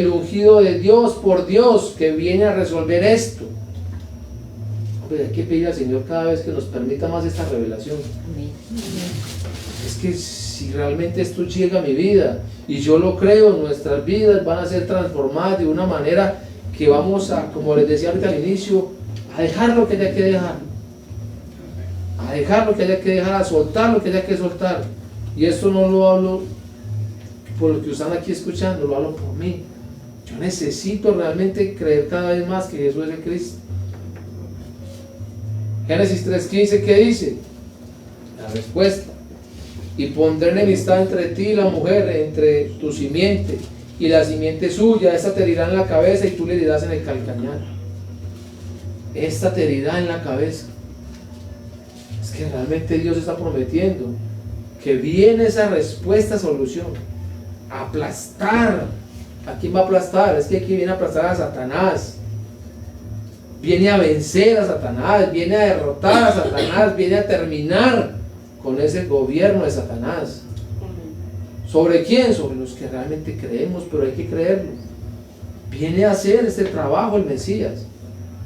ungido de Dios por Dios, que viene a resolver esto. Pues hay que pedir al Señor cada vez que nos permita más esta revelación. Amén. Es que si realmente esto llega a mi vida y yo lo creo, nuestras vidas van a ser transformadas de una manera que vamos a, como les decía ahorita al inicio, a dejar lo que haya que dejar, a dejar lo que haya que dejar, a soltar lo que haya que soltar. Y esto no lo hablo por lo que están aquí escuchando, lo hablo por mí. Yo necesito realmente creer cada vez más que Jesús es el Cristo. Génesis 3:15, ¿qué dice? La respuesta: y pondré enemistad entre ti y la mujer, entre tu simiente y la simiente suya. Esta te herirá en la cabeza y tú le herirás en el calcañar. Esta te herirá en la cabeza. Es que realmente Dios está prometiendo que viene esa respuesta, solución. Aplastar. ¿A quién va a aplastar? Es que aquí viene a aplastar a Satanás. Viene a vencer a Satanás, viene a derrotar a Satanás, viene a terminar con ese gobierno de Satanás. ¿Sobre quién? Sobre los que realmente creemos, pero hay que creerlo. Viene a hacer este trabajo el Mesías,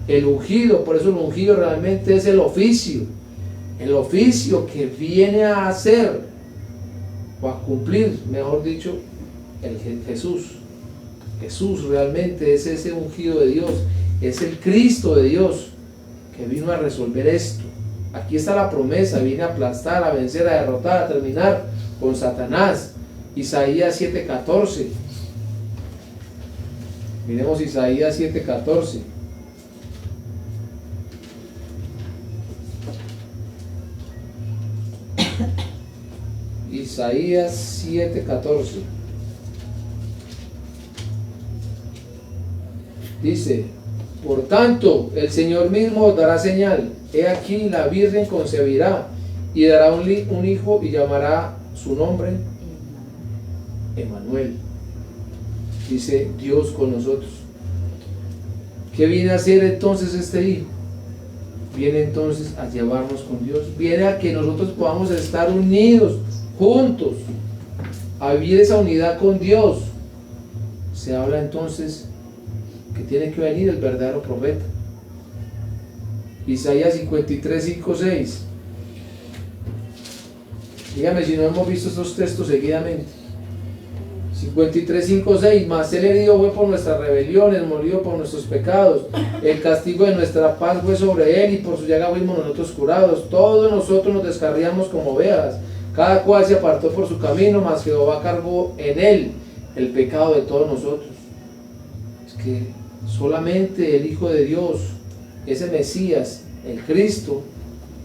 el ungido. Por eso el ungido realmente es el oficio que viene a hacer, o a cumplir, mejor dicho, el Jesús. Jesús realmente es ese ungido de Dios, es el Cristo de Dios que vino a resolver esto. Aquí está la promesa: viene a aplastar, a vencer, a derrotar, a terminar con Satanás. Isaías 7:14. Miremos Isaías 7:14. Isaías 7:14. Dice: por tanto, el Señor mismo os dará señal. He aquí, la Virgen concebirá y dará un hijo y llamará su nombre Emmanuel. Dice Dios con nosotros. ¿Qué viene a hacer entonces este hijo? Viene entonces a llevarnos con Dios. Viene a que nosotros podamos estar unidos, juntos, a vivir esa unidad con Dios. Se habla entonces que tiene que venir el verdadero profeta. Isaías 53:5-6. Dígame si no hemos visto estos textos seguidamente. 53:5-6. Mas él herido fue por nuestras rebeliones, molido por nuestros pecados. El castigo de nuestra paz fue sobre él, y por su llaga fuimos nosotros curados. Todos nosotros nos descarriamos como ovejas, cada cual se apartó por su camino, mas Jehová cargó en él el pecado de todos nosotros. Es que solamente el Hijo de Dios, ese Mesías, el Cristo,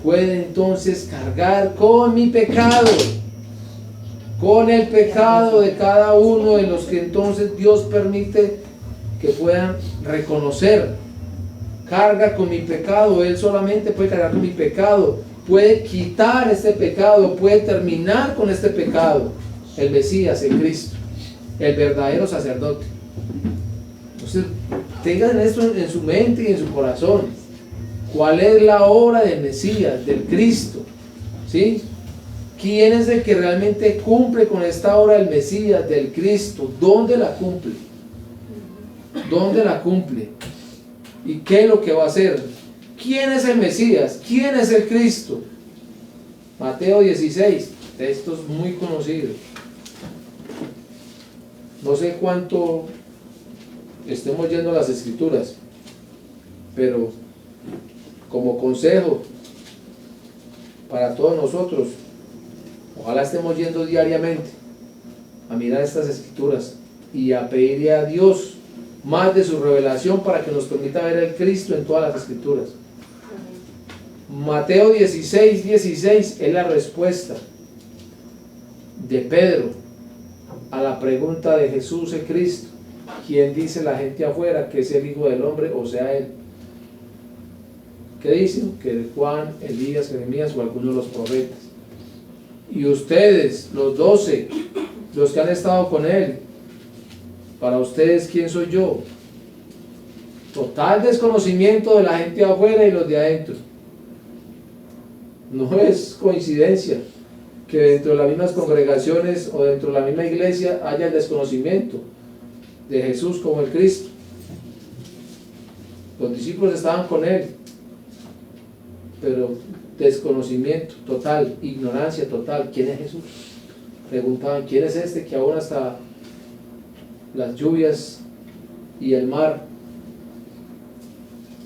puede entonces cargar con mi pecado, con el pecado de cada uno de los que entonces Dios permite que puedan reconocer. Carga con mi pecado. Él solamente puede cargar con mi pecado, puede quitar este pecado, puede terminar con este pecado. El Mesías, el Cristo, el verdadero sacerdote. Entonces, tengan esto en su mente y en su corazón. ¿Cuál es la obra del Mesías, del Cristo? ¿Sí? ¿Quién es el que realmente cumple con esta obra del Mesías, del Cristo? ¿Dónde la cumple? ¿Dónde la cumple? ¿Y qué es lo que va a hacer? ¿Quién es el Mesías? ¿Quién es el Cristo? Mateo 16, textos muy conocidos. No sé cuánto estemos yendo a las Escrituras, pero como consejo para todos nosotros, ojalá estemos yendo diariamente a mirar estas Escrituras y a pedirle a Dios más de su revelación para que nos permita ver el Cristo en todas las Escrituras. Mateo 16:16 es la respuesta de Pedro a la pregunta de Jesús el Cristo: ¿quién dice la gente afuera que es el Hijo del Hombre, o sea él? ¿Qué dicen? Que Juan, Elías, Jeremías o algunos de los profetas. Y ustedes, los 12, los que han estado con él, para ustedes, ¿quién soy yo? Total desconocimiento de la gente de afuera y los de adentro. No es coincidencia que dentro de las mismas congregaciones o dentro de la misma iglesia haya el desconocimiento de Jesús como el Cristo. Los discípulos estaban con él, pero desconocimiento total, ignorancia total. ¿Quién es Jesús? Preguntaban, ¿quién es este que aún hasta las lluvias y el mar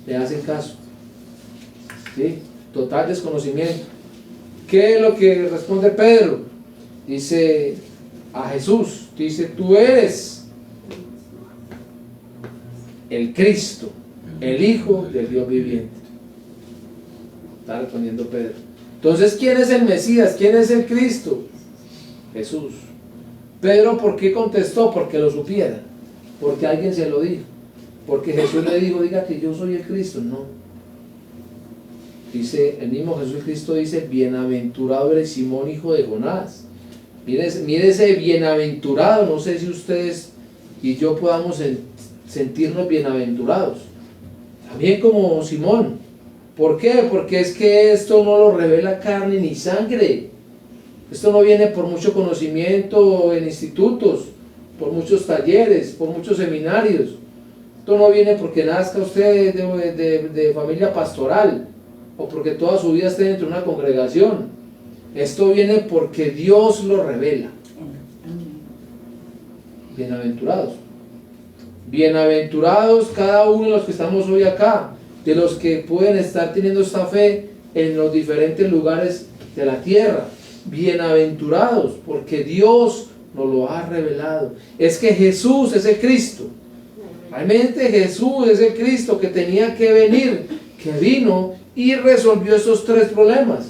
le hacen caso? ¿Sí? Total desconocimiento. ¿Qué es lo que responde Pedro? Dice a Jesús, dice, tú eres el Cristo, el Hijo del Dios viviente. Está respondiendo Pedro. Entonces, ¿quién es el Mesías? ¿Quién es el Cristo? Jesús. Pedro, ¿por qué contestó? Porque lo supiera, porque alguien se lo dijo, porque Jesús le dijo, diga que yo soy el Cristo. No. Dice, el mismo Jesucristo dice, bienaventurado eres Simón, hijo de Jonás. Mire ese bienaventurado. No sé si ustedes y yo podamos sentirnos bienaventurados. También como Simón. ¿Por qué? Porque es que esto no lo revela carne ni sangre. Esto no viene por mucho conocimiento en institutos, por muchos talleres, por muchos seminarios. Esto no viene porque nazca usted de familia pastoral, o porque toda su vida esté dentro de una congregación. Esto viene porque Dios lo revela. Bienaventurados. Bienaventurados cada uno de los que estamos hoy acá, de los que pueden estar teniendo esta fe en los diferentes lugares de la tierra. Bienaventurados, porque Dios nos lo ha revelado. Es que Jesús es el Cristo. Realmente Jesús es el Cristo que tenía que venir, que vino y resolvió esos tres problemas.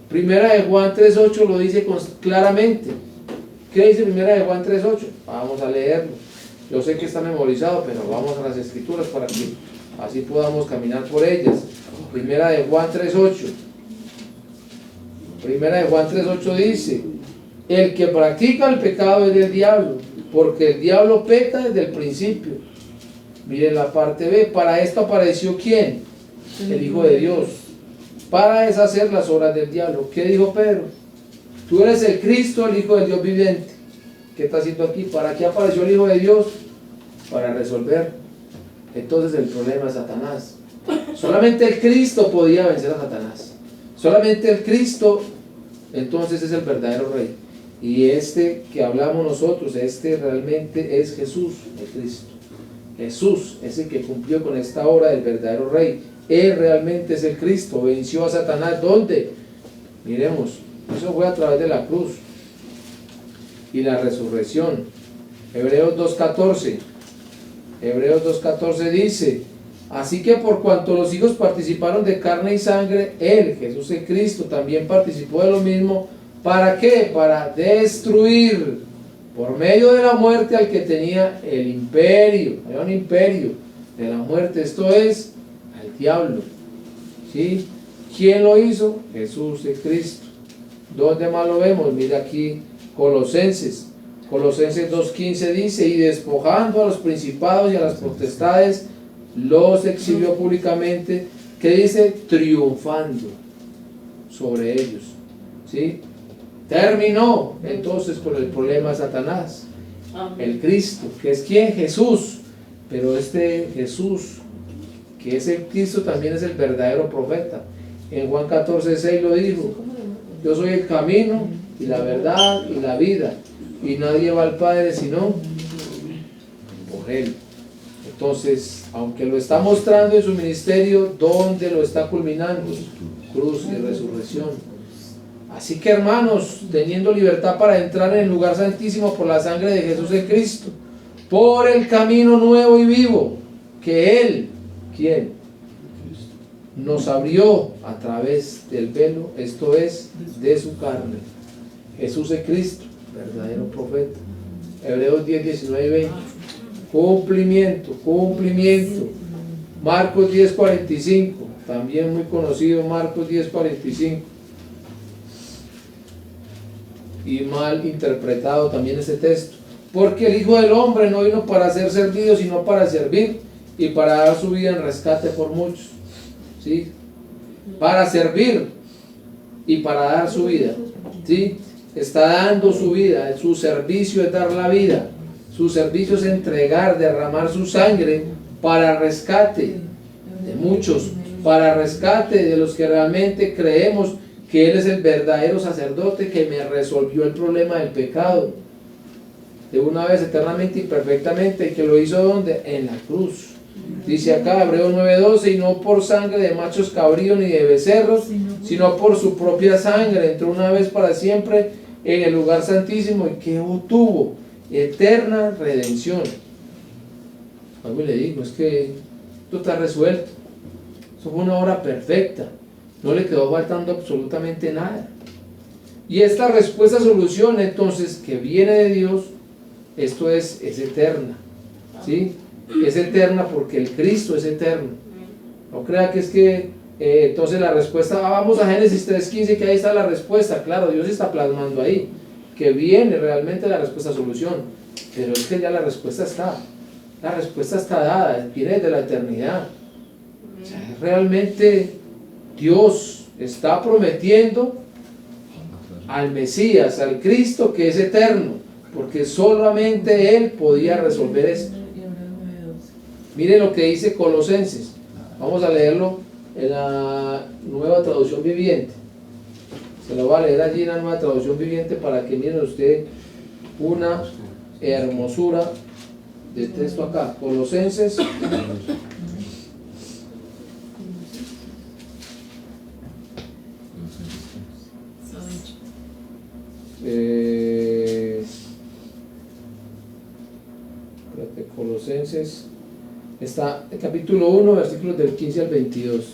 Primera de Juan 3.8 lo dice claramente. ¿Qué dice Primera de Juan 3.8? Vamos a leerlo. Yo sé que está memorizado, pero vamos a las escrituras para que así podamos caminar por ellas. Primera de Juan 3.8. Primera de Juan 3.8 dice, el que practica el pecado es del diablo, porque el diablo peca desde el principio. Miren la parte B, para esto apareció ¿quién? El Hijo de Dios, para deshacer las obras del diablo. ¿Qué dijo Pedro? Tú eres el Cristo, el Hijo del Dios viviente. ¿Qué está haciendo aquí? ¿Para qué apareció el Hijo de Dios? Para resolver entonces el problema de Satanás. Solamente el Cristo podía vencer a Satanás. Solamente el Cristo entonces es el verdadero Rey. Y este que hablamos nosotros, este realmente es Jesús, el Cristo. Jesús es el que cumplió con esta obra del verdadero Rey. Él realmente es el Cristo. Venció a Satanás. ¿Dónde? Miremos, eso fue a través de la cruz y la resurrección. Hebreos 2.14. Hebreos 2.14 dice, así que por cuanto los hijos participaron de carne y sangre, Él, Jesús el Cristo, también participó de lo mismo. ¿Para qué? Para destruir por medio de la muerte al que tenía el imperio. Hay un imperio de la muerte, esto es al diablo. ¿Sí? ¿Quién lo hizo? Jesús el Cristo. ¿Dónde más lo vemos? Mira aquí Colosenses 2.15 dice, y despojando a los principados y a las potestades, los exhibió públicamente. ¿Qué dice? Triunfando sobre ellos. ¿Sí? Terminó entonces con el problema de Satanás. El Cristo, que es ¿quién? Jesús. Pero este Jesús, que es el Cristo, también es el verdadero profeta. En Juan 14.6 lo dijo, yo soy el camino y la verdad y la vida, y nadie va al Padre sino por Él. Entonces, aunque lo está mostrando en su ministerio, ¿dónde lo está culminando? Cruz y resurrección. Así que, hermanos, teniendo libertad para entrar en el lugar santísimo por la sangre de Jesús el Cristo, por el camino nuevo y vivo que Él, ¿quién? Nos abrió a través del velo, esto es, de su carne. Jesús el Cristo, verdadero profeta. Hebreos 10, 19 y 20. Cumplimiento. Marcos 10, 45. también muy conocido, Marcos 10:45. Y mal interpretado también ese texto. Porque el Hijo del Hombre no vino para ser servido, sino para servir y para dar su vida en rescate por muchos. ¿Sí? Para servir y para dar su vida. ¿Sí? Está dando su vida. Su servicio es dar la vida. Su servicio es entregar, derramar su sangre para rescate de muchos, para rescate de los que realmente creemos que Él es el verdadero sacerdote que me resolvió el problema del pecado de una vez, eternamente y perfectamente, y que lo hizo ¿dónde? En la cruz. Dice acá Hebreos 9:12, y no por sangre de machos cabríos ni de becerros, sino por su propia sangre, entró una vez para siempre en el lugar santísimo, y que obtuvo eterna redención. Algo le digo, es que esto está resuelto. Eso fue una obra perfecta. No le quedó faltando absolutamente nada. Y esta respuesta, solución, entonces, que viene de Dios, esto es eterna. ¿Sí? Es eterna porque el Cristo es eterno. No crea que es que entonces la respuesta, vamos a Génesis 3:15, que ahí está la respuesta. Claro, Dios está plasmando ahí que viene realmente la respuesta, solución. Pero es que ya la respuesta está. La respuesta está dada, viene desde la eternidad. O sea, realmente Dios está prometiendo al Mesías, al Cristo que es eterno, porque solamente Él podía resolver esto. Mire lo que dice Colosenses. Vamos a leerlo en la Nueva Traducción Viviente. Se lo voy a leer allí en la Nueva Traducción Viviente para que miren usted una hermosura de texto acá. Colosenses. Colosenses está el capítulo 1, versículos del 15 al 22.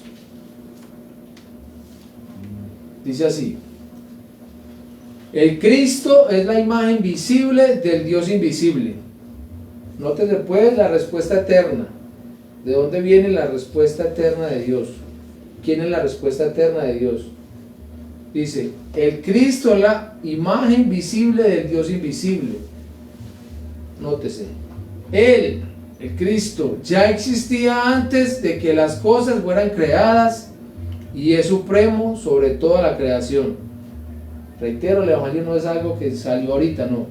Dice así: el Cristo es la imagen visible del Dios invisible. Noten después la respuesta eterna. ¿De dónde viene la respuesta eterna de Dios? ¿Quién es la respuesta eterna de Dios? Dice, el Cristo es la imagen visible del Dios invisible. Nótese, Él, el Cristo, ya existía antes de que las cosas fueran creadas y es supremo sobre toda la creación. Reitero, el Evangelio no es algo que salió ahorita, no,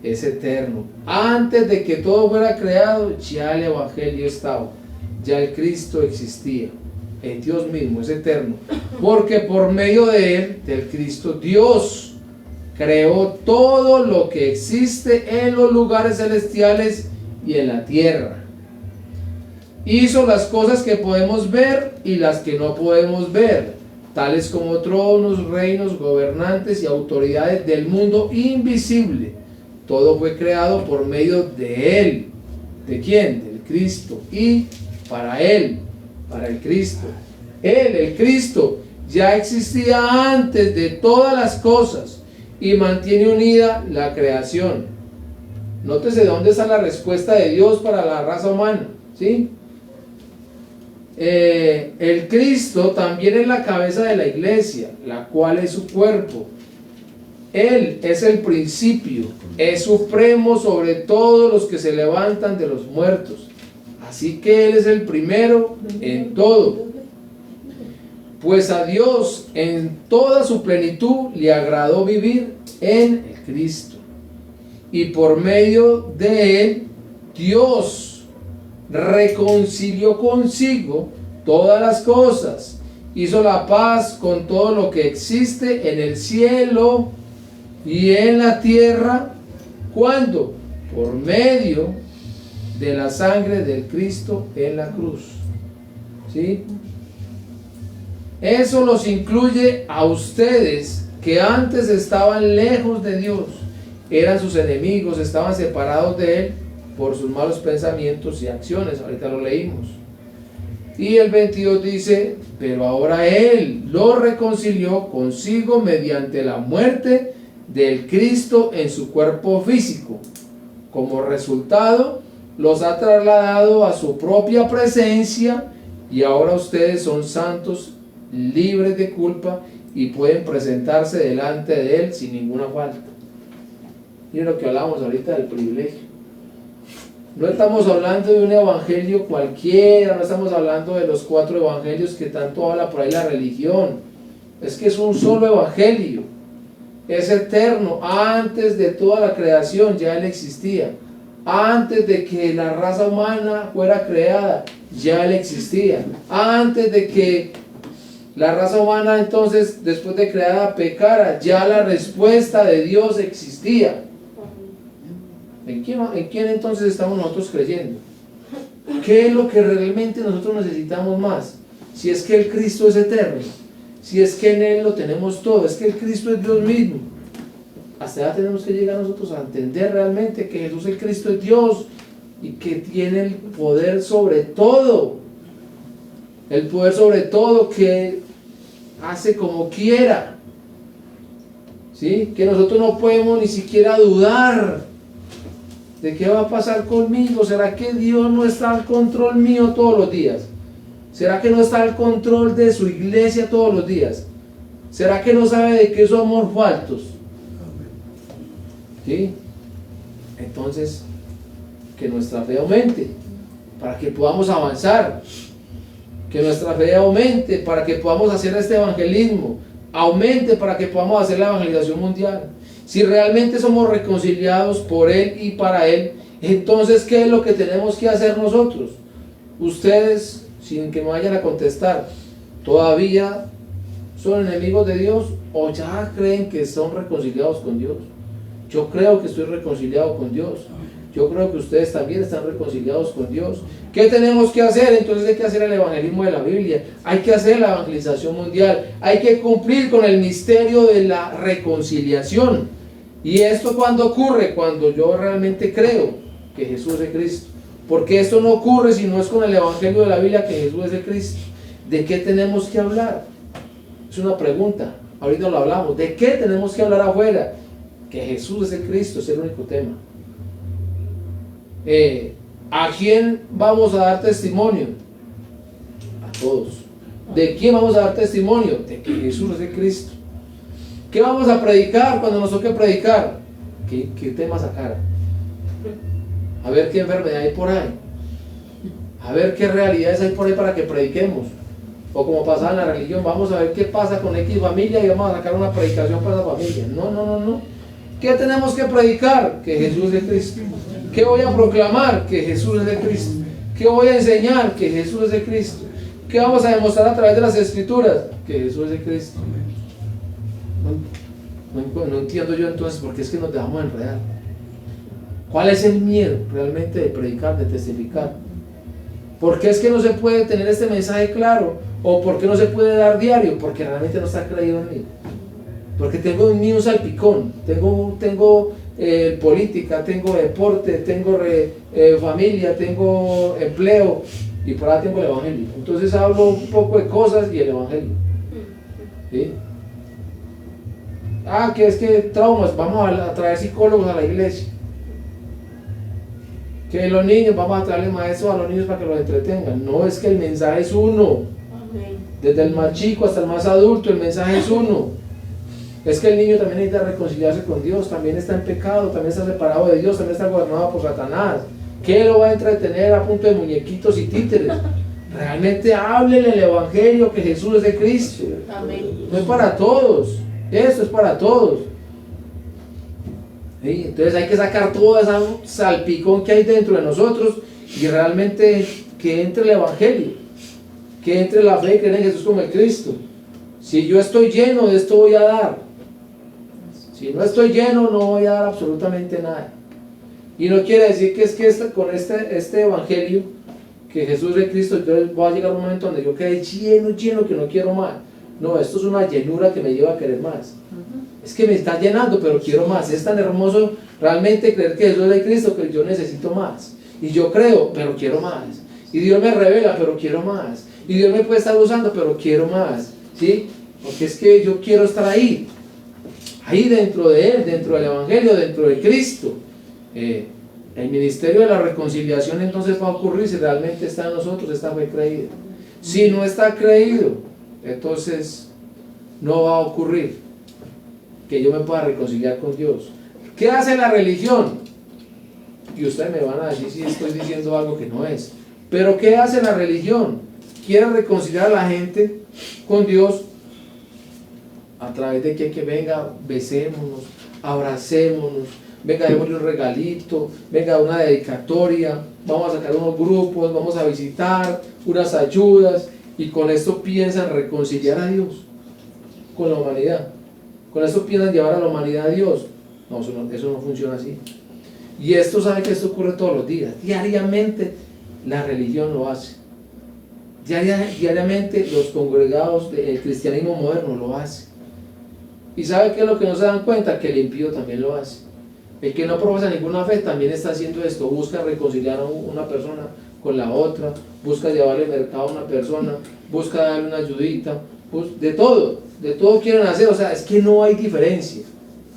es eterno. Antes de que todo fuera creado, ya el Evangelio estaba, ya el Cristo existía. En Dios mismo, es eterno, porque por medio de Él, del Cristo, Dios creó todo lo que existe en los lugares celestiales y en la tierra. Hizo las cosas que podemos ver y las que no podemos ver, tales como tronos, reinos, gobernantes y autoridades del mundo invisible. Todo fue creado por medio de Él. ¿De quién? Del Cristo. Y para Él, para el Cristo. Él, el Cristo, ya existía antes de todas las cosas y mantiene unida la creación. Nótese de dónde está la respuesta de Dios para la raza humana, ¿sí? El Cristo también es la cabeza de la iglesia, la cual es su cuerpo. Él es el principio, es supremo sobre todos los que se levantan de los muertos. Así que Él es el primero en todo. Pues a Dios en toda su plenitud le agradó vivir en el Cristo. Y por medio de Él, Dios reconcilió consigo todas las cosas. Hizo la paz con todo lo que existe en el cielo y en la tierra. ¿Cuándo? Por medio de la sangre del Cristo en la cruz. ¿Sí? Eso los incluye a ustedes que antes estaban lejos de Dios, eran sus enemigos, estaban separados de Él por sus malos pensamientos y acciones. Ahorita lo leímos. Y el 22 dice, pero ahora Él lo reconcilió consigo mediante la muerte del Cristo en su cuerpo físico. Como resultado, los ha trasladado a su propia presencia y ahora ustedes son santos, libres de culpa y pueden presentarse delante de Él sin ninguna falta. Miren lo que hablábamos ahorita del privilegio. No estamos hablando de un evangelio cualquiera, no estamos hablando de los 4 evangelios que tanto habla por ahí la religión. Es que es un solo evangelio, es eterno. Antes de toda la creación ya Él existía. Antes de que la raza humana fuera creada, ya Él existía. Antes de que la raza humana entonces, después de creada, pecara, ya la respuesta de Dios existía. ¿En quién entonces estamos nosotros creyendo? ¿Qué es lo que realmente nosotros necesitamos más? Si es que el Cristo es eterno, si es que en Él lo tenemos todo, es que el Cristo es Dios mismo. Hasta allá tenemos que llegar nosotros a entender realmente que Jesús el Cristo es Dios y que tiene el poder sobre todo. El poder sobre todo, que hace como quiera. ¿Sí? Que nosotros no podemos ni siquiera dudar de qué va a pasar conmigo. ¿Será que Dios no está al control mío todos los días? ¿Será que no está al control de su iglesia todos los días? ¿Será que no sabe de qué somos faltos? ¿Sí? Entonces, que nuestra fe aumente para que podamos avanzar, que nuestra fe aumente para que podamos hacer este evangelismo, aumente para que podamos hacer la evangelización mundial. Si realmente somos reconciliados por Él y para Él, entonces ¿qué es lo que tenemos que hacer nosotros? Ustedes, sin que me vayan a contestar, ¿todavía son enemigos de Dios o ya creen que son reconciliados con Dios? Yo creo que estoy reconciliado con Dios. Yo creo que ustedes también están reconciliados con Dios. ¿Qué tenemos que hacer? Entonces hay que hacer el evangelismo de la Biblia. Hay que hacer la evangelización mundial. Hay que cumplir con el misterio de la reconciliación. ¿Y esto cuándo ocurre? Cuando yo realmente creo que Jesús es Cristo. Porque esto no ocurre si no es con el evangelio de la Biblia que Jesús es el Cristo. ¿De qué tenemos que hablar? Es una pregunta. Ahorita lo hablamos. ¿De qué tenemos que hablar afuera? Que Jesús es el Cristo, es el único tema. ¿A quién vamos a dar testimonio? A todos. ¿De quién vamos a dar testimonio? De que Jesús es el Cristo. ¿Qué vamos a predicar cuando nos toque predicar? ¿Qué tema sacar? A ver qué enfermedad hay por ahí. A ver qué realidades hay por ahí para que prediquemos. O como pasaba en la religión, vamos a ver qué pasa con X familia y vamos a sacar una predicación para esa familia. No. ¿Qué tenemos que predicar? Que Jesús es Cristo. ¿Qué voy a proclamar? Que Jesús es el Cristo. ¿Qué voy a enseñar? Que Jesús es el Cristo. ¿Qué vamos a demostrar a través de las Escrituras? Que Jesús es el Cristo. No entiendo yo entonces por qué es que nos dejamos enredar. ¿Cuál es el miedo realmente de predicar, de testificar? ¿Por qué es que no se puede tener este mensaje claro? ¿O por qué no se puede dar diario? Porque realmente no está creído en mí. Porque tengo en mí un salpicón. Tengo política, tengo deporte, tengo familia, tengo empleo y por ahí tengo el evangelio. Entonces hablo un poco de cosas y el evangelio. ¿Sí? Que es que traumas, vamos a traer psicólogos a la iglesia. Que los niños, vamos a traerle maestros a los niños para que los entretengan. No, es que el mensaje es uno. Desde el más chico hasta el más adulto, el mensaje es uno. Es que el niño también necesita reconciliarse con Dios, también está en pecado, también está separado de Dios, también está gobernado por Satanás. ¿Qué lo va a entretener a punto de muñequitos y títeres? Realmente háblele el evangelio que Jesús es de Cristo. Amén. No es para todos, esto es para todos. ¿Sí? Entonces hay que sacar todo ese salpicón que hay dentro de nosotros y realmente que entre el evangelio, que entre la fe y creer en Jesús como el Cristo. Si yo estoy lleno de esto voy a dar. Si no estoy lleno no voy a dar absolutamente nada. Y no quiere decir que es que con este evangelio que Jesús es Cristo, entonces va a llegar un momento donde yo quede lleno que no quiero más. No, esto es una llenura que me lleva a querer más. Es que me está llenando pero quiero más. Es tan hermoso realmente creer que Jesús es Cristo que yo necesito más. Y yo creo pero quiero más. Y Dios me revela pero quiero más. Y Dios me puede estar usando pero quiero más. ¿Sí? Porque es que yo quiero estar ahí dentro de Él, dentro del Evangelio, dentro de Cristo. El ministerio de la reconciliación entonces va a ocurrir si realmente está en nosotros esta fe creída. Si no está creído, entonces no va a ocurrir que yo me pueda reconciliar con Dios. ¿Qué hace la religión? Y ustedes me van a decir si estoy diciendo algo que no es. Pero ¿qué hace la religión? Quiere reconciliar a la gente con Dios a través de que venga, besémonos, abracémonos, venga, démosle un regalito, venga, una dedicatoria, vamos a sacar unos grupos, vamos a visitar unas ayudas, y con esto piensan reconciliar a Dios con la humanidad. Con esto piensan llevar a la humanidad a Dios. No, eso no funciona así. Y esto, sabe que esto ocurre todos los días. Diariamente la religión lo hace. Diariamente los congregados del cristianismo moderno lo hace. ¿Y sabe qué es lo que no se dan cuenta? Que el impío también lo hace. El que no profesa ninguna fe también está haciendo esto. Busca reconciliar a una persona con la otra, busca llevarle mercado a una persona, busca darle una ayudita, de todo quieren hacer. O sea, es que no hay diferencia.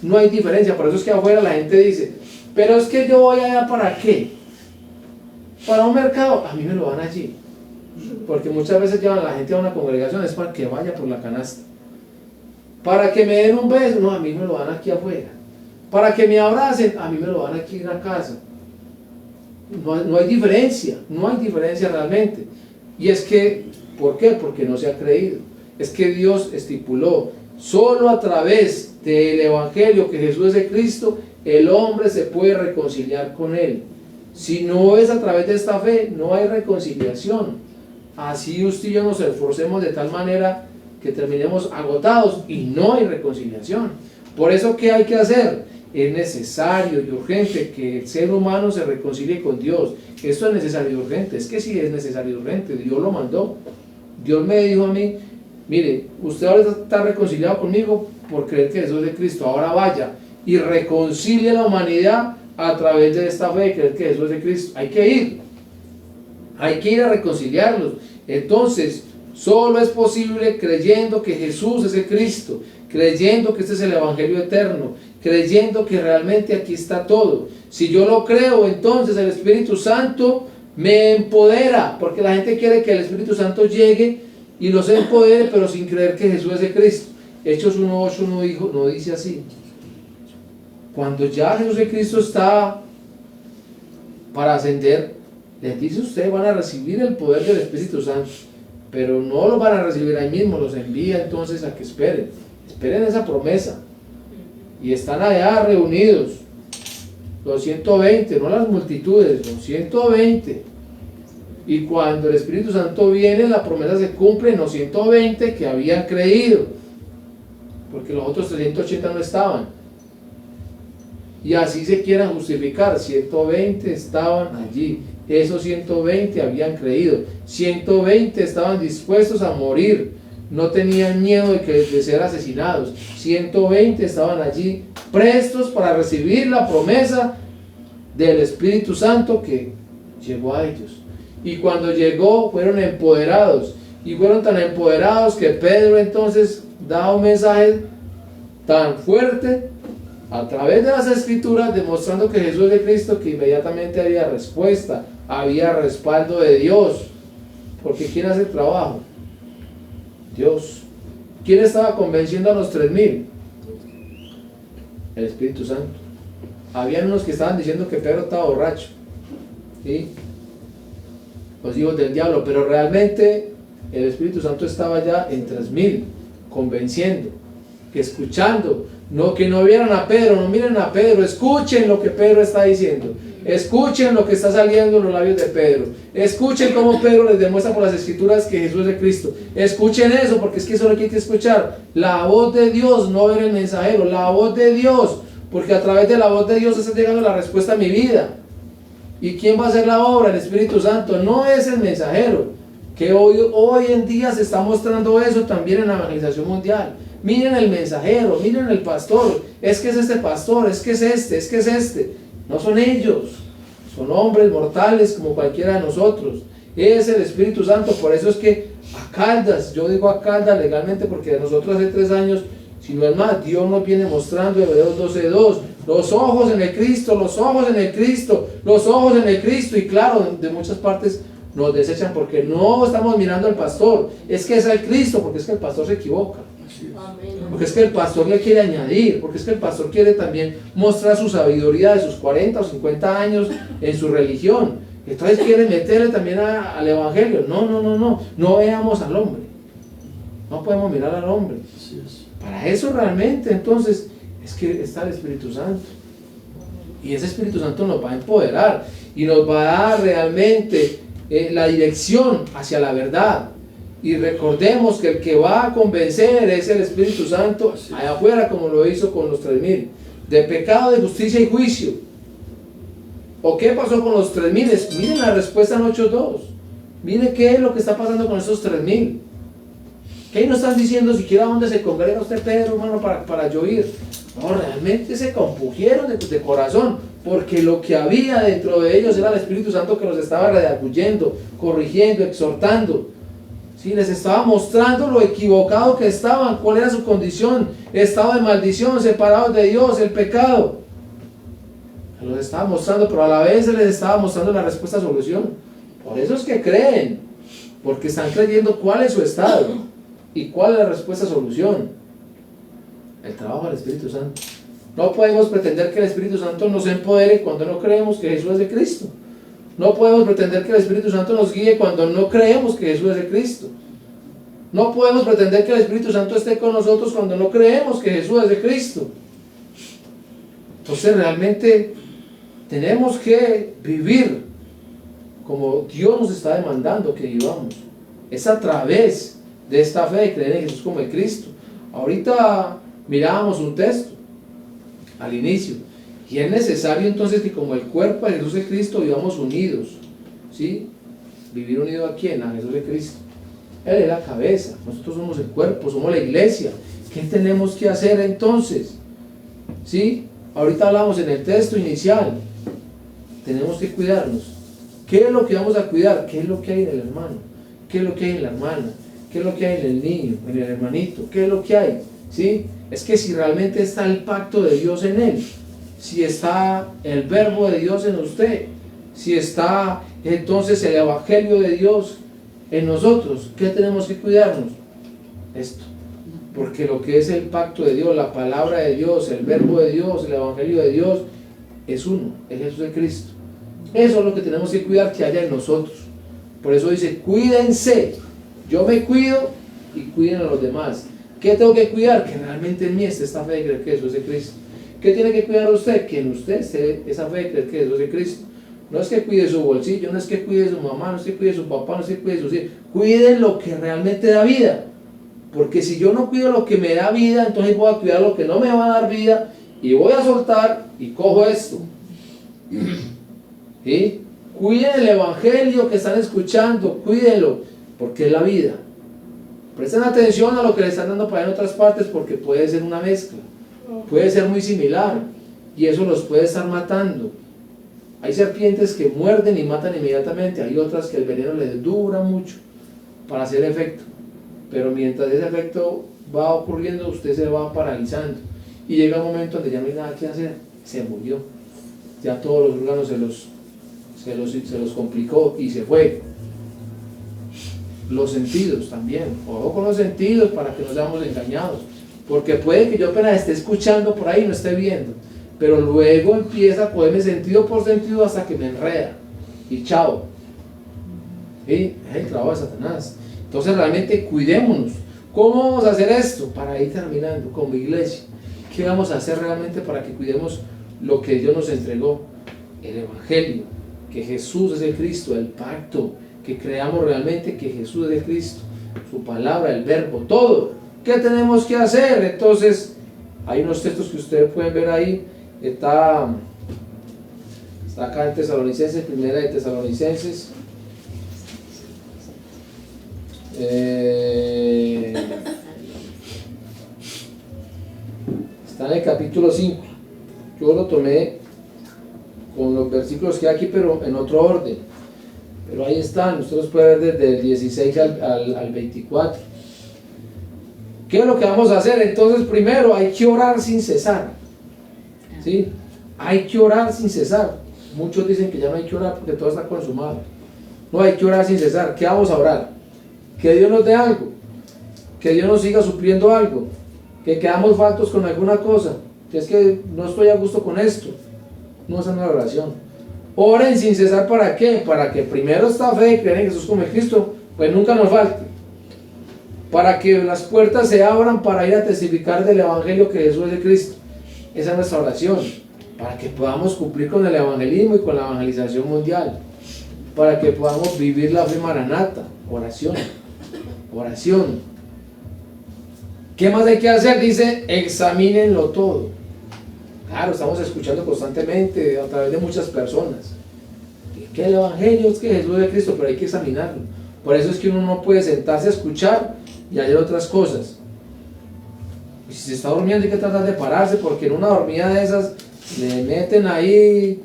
No hay diferencia. Por eso es que afuera la gente dice, pero es que yo voy allá, ¿para qué? Para un mercado. A mí me lo dan allí. Porque muchas veces llevan a la gente a una congregación, es para que vaya por la canasta. Para que me den un beso, no, a mí me lo dan aquí afuera. Para que me abracen, a mí me lo dan aquí en la casa. No hay diferencia realmente. Y es que, ¿por qué? Porque no se ha creído. Es que Dios estipuló, solo a través del Evangelio, que Jesús es el Cristo, el hombre se puede reconciliar con Él. Si no es a través de esta fe, no hay reconciliación. Así usted y yo nos esforcemos de tal manera que terminemos agotados y no hay reconciliación. Por eso, ¿qué hay que hacer? Es necesario y urgente que el ser humano se reconcilie con Dios. Esto es necesario y urgente. Es que sí es necesario y urgente. Dios lo mandó. Dios me dijo a mí, mire, usted ahora está reconciliado conmigo por creer que Jesús es de Cristo. Ahora vaya y reconcilie a la humanidad a través de esta fe de creer que Jesús es de Cristo. Hay que ir a reconciliarlos. Entonces, solo es posible creyendo que Jesús es el Cristo, creyendo que este es el Evangelio eterno, creyendo que realmente aquí está todo. Si yo lo creo, entonces el Espíritu Santo me empodera, porque la gente quiere que el Espíritu Santo llegue y los empodere, pero sin creer que Jesús es el Cristo. Hechos 1:8 no dice así. Cuando ya Jesús el Cristo está para ascender, les dice: ustedes van a recibir el poder del Espíritu Santo, pero no lo van a recibir ahí mismo, los envía entonces a que esperen esa promesa. Y están allá reunidos los 120, no las multitudes, los 120. Y cuando el Espíritu Santo viene, la promesa se cumple en los 120 que habían creído, porque los otros 380 no estaban. Y así se quieran justificar, 120 estaban allí. Esos 120 habían creído, 120 estaban dispuestos a morir, no tenían miedo de ser asesinados, 120 estaban allí prestos para recibir la promesa del Espíritu Santo que llegó a ellos. Y cuando llegó, fueron empoderados, y fueron tan empoderados que Pedro entonces da un mensaje tan fuerte a través de las Escrituras, demostrando que Jesús es de Cristo, que inmediatamente había respuesta, había respaldo de Dios. Porque ¿quién hace el trabajo? Dios. ¿Quién estaba convenciendo a los 3000? El Espíritu Santo. Habían unos que estaban diciendo que Pedro estaba borracho, ¿sí? Los hijos del diablo, pero realmente el Espíritu Santo estaba ya en 3000, convenciendo, que escuchando, no, que no vieran a Pedro, no miren a Pedro, escuchen lo que Pedro está diciendo, escuchen lo que está saliendo en los labios de Pedro, escuchen cómo Pedro les demuestra por las Escrituras que Jesús es de Cristo, escuchen eso, porque es que eso es lo que hay que escuchar, la voz de Dios, no ver el mensajero, la voz de Dios, porque a través de la voz de Dios está llegando la respuesta a mi vida. ¿Y quién va a hacer la obra? El Espíritu Santo, no es el mensajero, que hoy en día se está mostrando eso también en la evangelización mundial. Miren el mensajero, miren el pastor, es que es este pastor, es que es este. No son ellos, son hombres mortales como cualquiera de nosotros. Es el Espíritu Santo. Por eso es que a Caldas, yo digo a Caldas legalmente porque nosotros hace 3 años, si no es más, Dios nos viene mostrando en Hebreos 12:2, los ojos en el Cristo, los ojos en el Cristo, los ojos en el Cristo. Y claro, de muchas partes nos desechan porque no estamos mirando al pastor, es que es al Cristo, porque es que el pastor se equivoca, porque es que el pastor le quiere añadir, porque es que el pastor quiere también mostrar su sabiduría de sus 40 o 50 años en su religión, entonces quiere meterle también al evangelio. No veamos al hombre, no podemos mirar al hombre. Para eso realmente entonces es que está el Espíritu Santo, y ese Espíritu Santo nos va a empoderar y nos va a dar realmente la dirección hacia la verdad. Y recordemos que el que va a convencer es el Espíritu Santo allá afuera, como lo hizo con los 3000, de pecado, de justicia y juicio. ¿O qué pasó con los 3000? Miren la respuesta en 8.2. Miren qué es lo que está pasando con esos 3000. ¿Qué nos están diciendo siquiera dónde se congrega usted, Pedro, hermano, para yo ir? No, realmente se compugieron de corazón, porque lo que había dentro de ellos era el Espíritu Santo que los estaba redarguyendo, corrigiendo, exhortando. Sí, les estaba mostrando lo equivocado que estaban, cuál era su condición, estado de maldición, separados de Dios, el pecado. Los estaba mostrando, pero a la vez les estaba mostrando la respuesta a solución. Por eso es que creen, porque están creyendo cuál es su estado y cuál es la respuesta a solución. El trabajo del Espíritu Santo. No podemos pretender que el Espíritu Santo nos empodere cuando no creemos que Jesús es de Cristo. No podemos pretender que el Espíritu Santo nos guíe cuando no creemos que Jesús es de Cristo. No podemos pretender que el Espíritu Santo esté con nosotros cuando no creemos que Jesús es de Cristo. Entonces realmente tenemos que vivir como Dios nos está demandando que vivamos. Es a través de esta fe de creer en Jesús como el Cristo. Ahorita mirábamos un texto al inicio, y es necesario entonces que como el cuerpo de Jesús de Cristo vivamos unidos, ¿sí? Vivir unido a quién, a Jesús de Cristo. Él es la cabeza, nosotros somos el cuerpo, somos la iglesia. ¿Qué tenemos que hacer entonces? ¿Sí? Ahorita hablamos en el texto inicial, tenemos que cuidarnos. ¿Qué es lo que vamos a cuidar? ¿Qué es lo que hay en el hermano? ¿Qué es lo que hay en la hermana? ¿Qué es lo que hay en el niño, en el hermanito? ¿Qué es lo que hay? ¿Sí? Es que si realmente está el pacto de Dios en él, si está el verbo de Dios en usted, si está entonces el evangelio de Dios en nosotros, ¿qué tenemos que cuidarnos? Esto. Porque lo que es el pacto de Dios, la palabra de Dios, el verbo de Dios, el evangelio de Dios, es uno, es Jesús de Cristo. Eso es lo que tenemos que cuidar que haya en nosotros. Por eso dice, cuídense. Yo me cuido y cuiden a los demás. ¿Qué tengo que cuidar? Que realmente en mí esté esta fe de creer que Jesús es de Cristo. ¿Qué tiene que cuidar usted? Que en usted esté esa fe de creer que Jesús es de Cristo. No es que cuide su bolsillo, no es que cuide su mamá, no es que cuide su papá, no es que cuide sus hijos. Cuide lo que realmente da vida. Porque si yo no cuido lo que me da vida, entonces voy a cuidar lo que no me va a dar vida y voy a soltar y cojo esto. ¿Sí? Cuiden el evangelio que están escuchando, cuídenlo, porque es la vida. Presten atención a lo que le están dando para en otras partes, porque puede ser una mezcla, puede ser muy similar, y eso los puede estar matando. Hay serpientes que muerden y matan inmediatamente, hay otras que el veneno les dura mucho para hacer efecto, pero mientras ese efecto va ocurriendo, usted se va paralizando, y llega un momento donde ya no hay nada que hacer, se murió, ya todos los órganos se los complicó y se fue. Los sentidos también, ojo con los sentidos para que no seamos engañados, porque puede que yo apenas esté escuchando por ahí y no esté viendo, pero luego empieza a cogerme sentido por sentido hasta que me enreda y chao. ¿Sí? Es el trabajo de Satanás. Entonces realmente cuidémonos. ¿Cómo vamos a hacer esto? Para ir terminando como iglesia, ¿qué vamos a hacer realmente para que cuidemos lo que Dios nos entregó? El evangelio, que Jesús es el Cristo, el pacto, que creamos realmente que Jesús es el Cristo, su palabra, el verbo, todo. ¿Qué tenemos que hacer? Entonces, hay unos textos que ustedes pueden ver ahí. Está acá en Tesalonicenses, primera de Tesalonicenses. Está en el capítulo 5. Yo lo tomé con los versículos que hay aquí, pero en otro orden. Pero ahí están, usted los puede ver desde el 16 al 24. ¿Qué es lo que vamos a hacer? Entonces, primero hay que orar sin cesar. ¿Sí? Hay que orar sin cesar. Muchos dicen que ya no hay que orar porque todo está consumado. No, hay que orar sin cesar. ¿Qué vamos a orar? Que Dios nos dé algo, que Dios nos siga supliendo algo, que quedamos faltos con alguna cosa, que es que no estoy a gusto con esto. No, esa no es la oración. Oren sin cesar. ¿Para qué? Para que primero esta fe de creer en Jesús como el Cristo, pues nunca nos falte. Para que las puertas se abran para ir a testificar del Evangelio que Jesús es el Cristo. Esa es nuestra oración. Para que podamos cumplir con el evangelismo y con la evangelización mundial. Para que podamos vivir la fe maranata. Oración. Oración. ¿Qué más hay que hacer? Dice, examínenlo todo. Claro, estamos escuchando constantemente a través de muchas personas que el Evangelio es que Jesús es Cristo, pero hay que examinarlo. Por eso es que uno no puede sentarse a escuchar y hacer otras cosas. Y si se está durmiendo hay que tratar de pararse, porque en una dormida de esas le meten ahí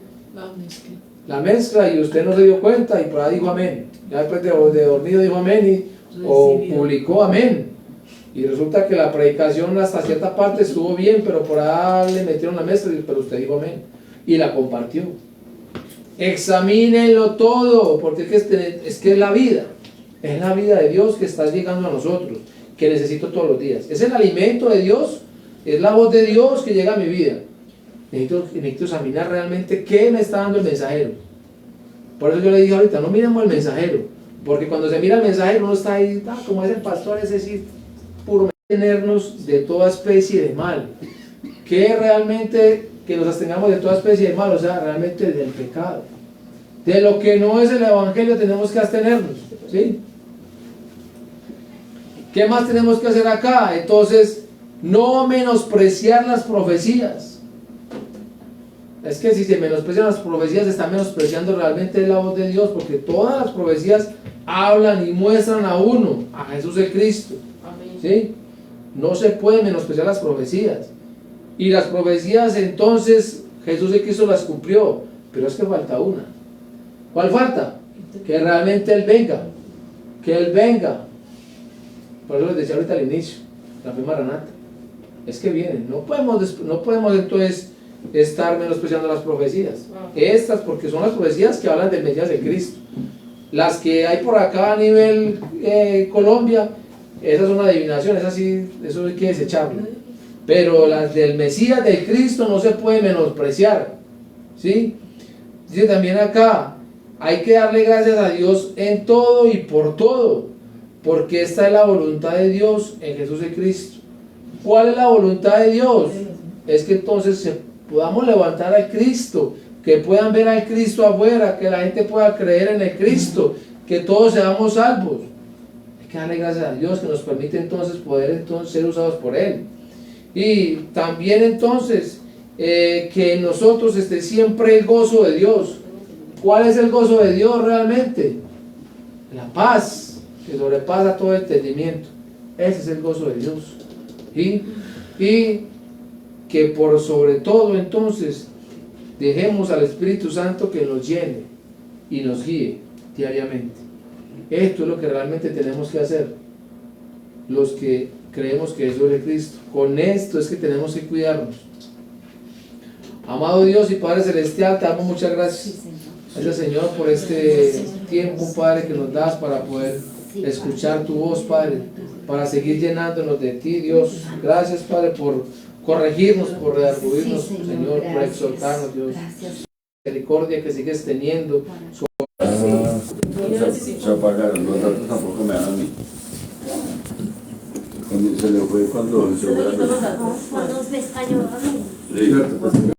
la mezcla y usted no se dio cuenta y por ahí dijo amén. Ya después de dormido dijo amén o publicó amén. Y resulta que la predicación hasta cierta parte estuvo bien, pero por ahí le metieron la mezcla, pero usted dijo amén. Y la compartió. Examínenlo todo, porque es que es la vida. Es la vida de Dios que está llegando a nosotros, que necesito todos los días. Es el alimento de Dios, es la voz de Dios que llega a mi vida. Necesito examinar realmente qué me está dando el mensajero. Por eso yo le dije ahorita, no miremos el mensajero, porque cuando se mira el mensajero uno está ahí, como es el pastor, es decir, puro tenernos de toda especie de mal. Que realmente, que nos abstengamos de toda especie de mal, o sea, realmente del pecado. De lo que no es el Evangelio tenemos que abstenernos, ¿sí? ¿Qué más tenemos que hacer acá? Entonces, no menospreciar las profecías. Es que si se menosprecian las profecías, se está menospreciando realmente la voz de Dios, porque todas las profecías hablan y muestran a uno, a Jesús el Cristo. ¿Sí? No se puede menospreciar las profecías. Y las profecías entonces Jesús el Cristo las cumplió, pero es que falta una. ¿Cuál falta? Que realmente Él venga. Que Él venga. Por eso les decía ahorita al inicio, la fe maranata. Es que vienen. No podemos entonces estar menospreciando las profecías. Estas, porque son las profecías que hablan del Mesías de Cristo. Las que hay por acá a nivel Colombia, esas son adivinaciones, eso hay que desecharlo. Pero las del Mesías de Cristo no se puede menospreciar. ¿Sí? Dice también acá, hay que darle gracias a Dios en todo y por todo, porque esta es la voluntad de Dios en Jesús de Cristo. ¿Cuál es la voluntad de Dios? Es que entonces podamos levantar al Cristo, que puedan ver al Cristo afuera, que la gente pueda creer en el Cristo, que todos seamos salvos. Hay que darle gracias a Dios que nos permite entonces poder ser usados por Él. Y también entonces que en nosotros esté siempre el gozo de Dios. ¿Cuál es el gozo de Dios realmente? La paz que sobrepasa todo entendimiento. Ese es el gozo de Dios. Y que por sobre todo entonces dejemos al Espíritu Santo que nos llene y nos guíe diariamente. Esto es lo que realmente tenemos que hacer los que creemos que Jesús es Cristo. Con esto es que tenemos que cuidarnos. Amado Dios y Padre Celestial, te damos muchas gracias. Gracias, Señor, por este tiempo, Padre, que nos das para poder escuchar tu voz, Padre, para seguir llenándonos de ti, Dios. Gracias, Padre, por corregirnos, por redarguirnos, Señor, por exhortarnos, Dios. Misericordia que sigues teniendo. Se apagaron, los datos tampoco me dan a mí. Se le fue cuando se fue. Cuando me estalló a mí. Sí.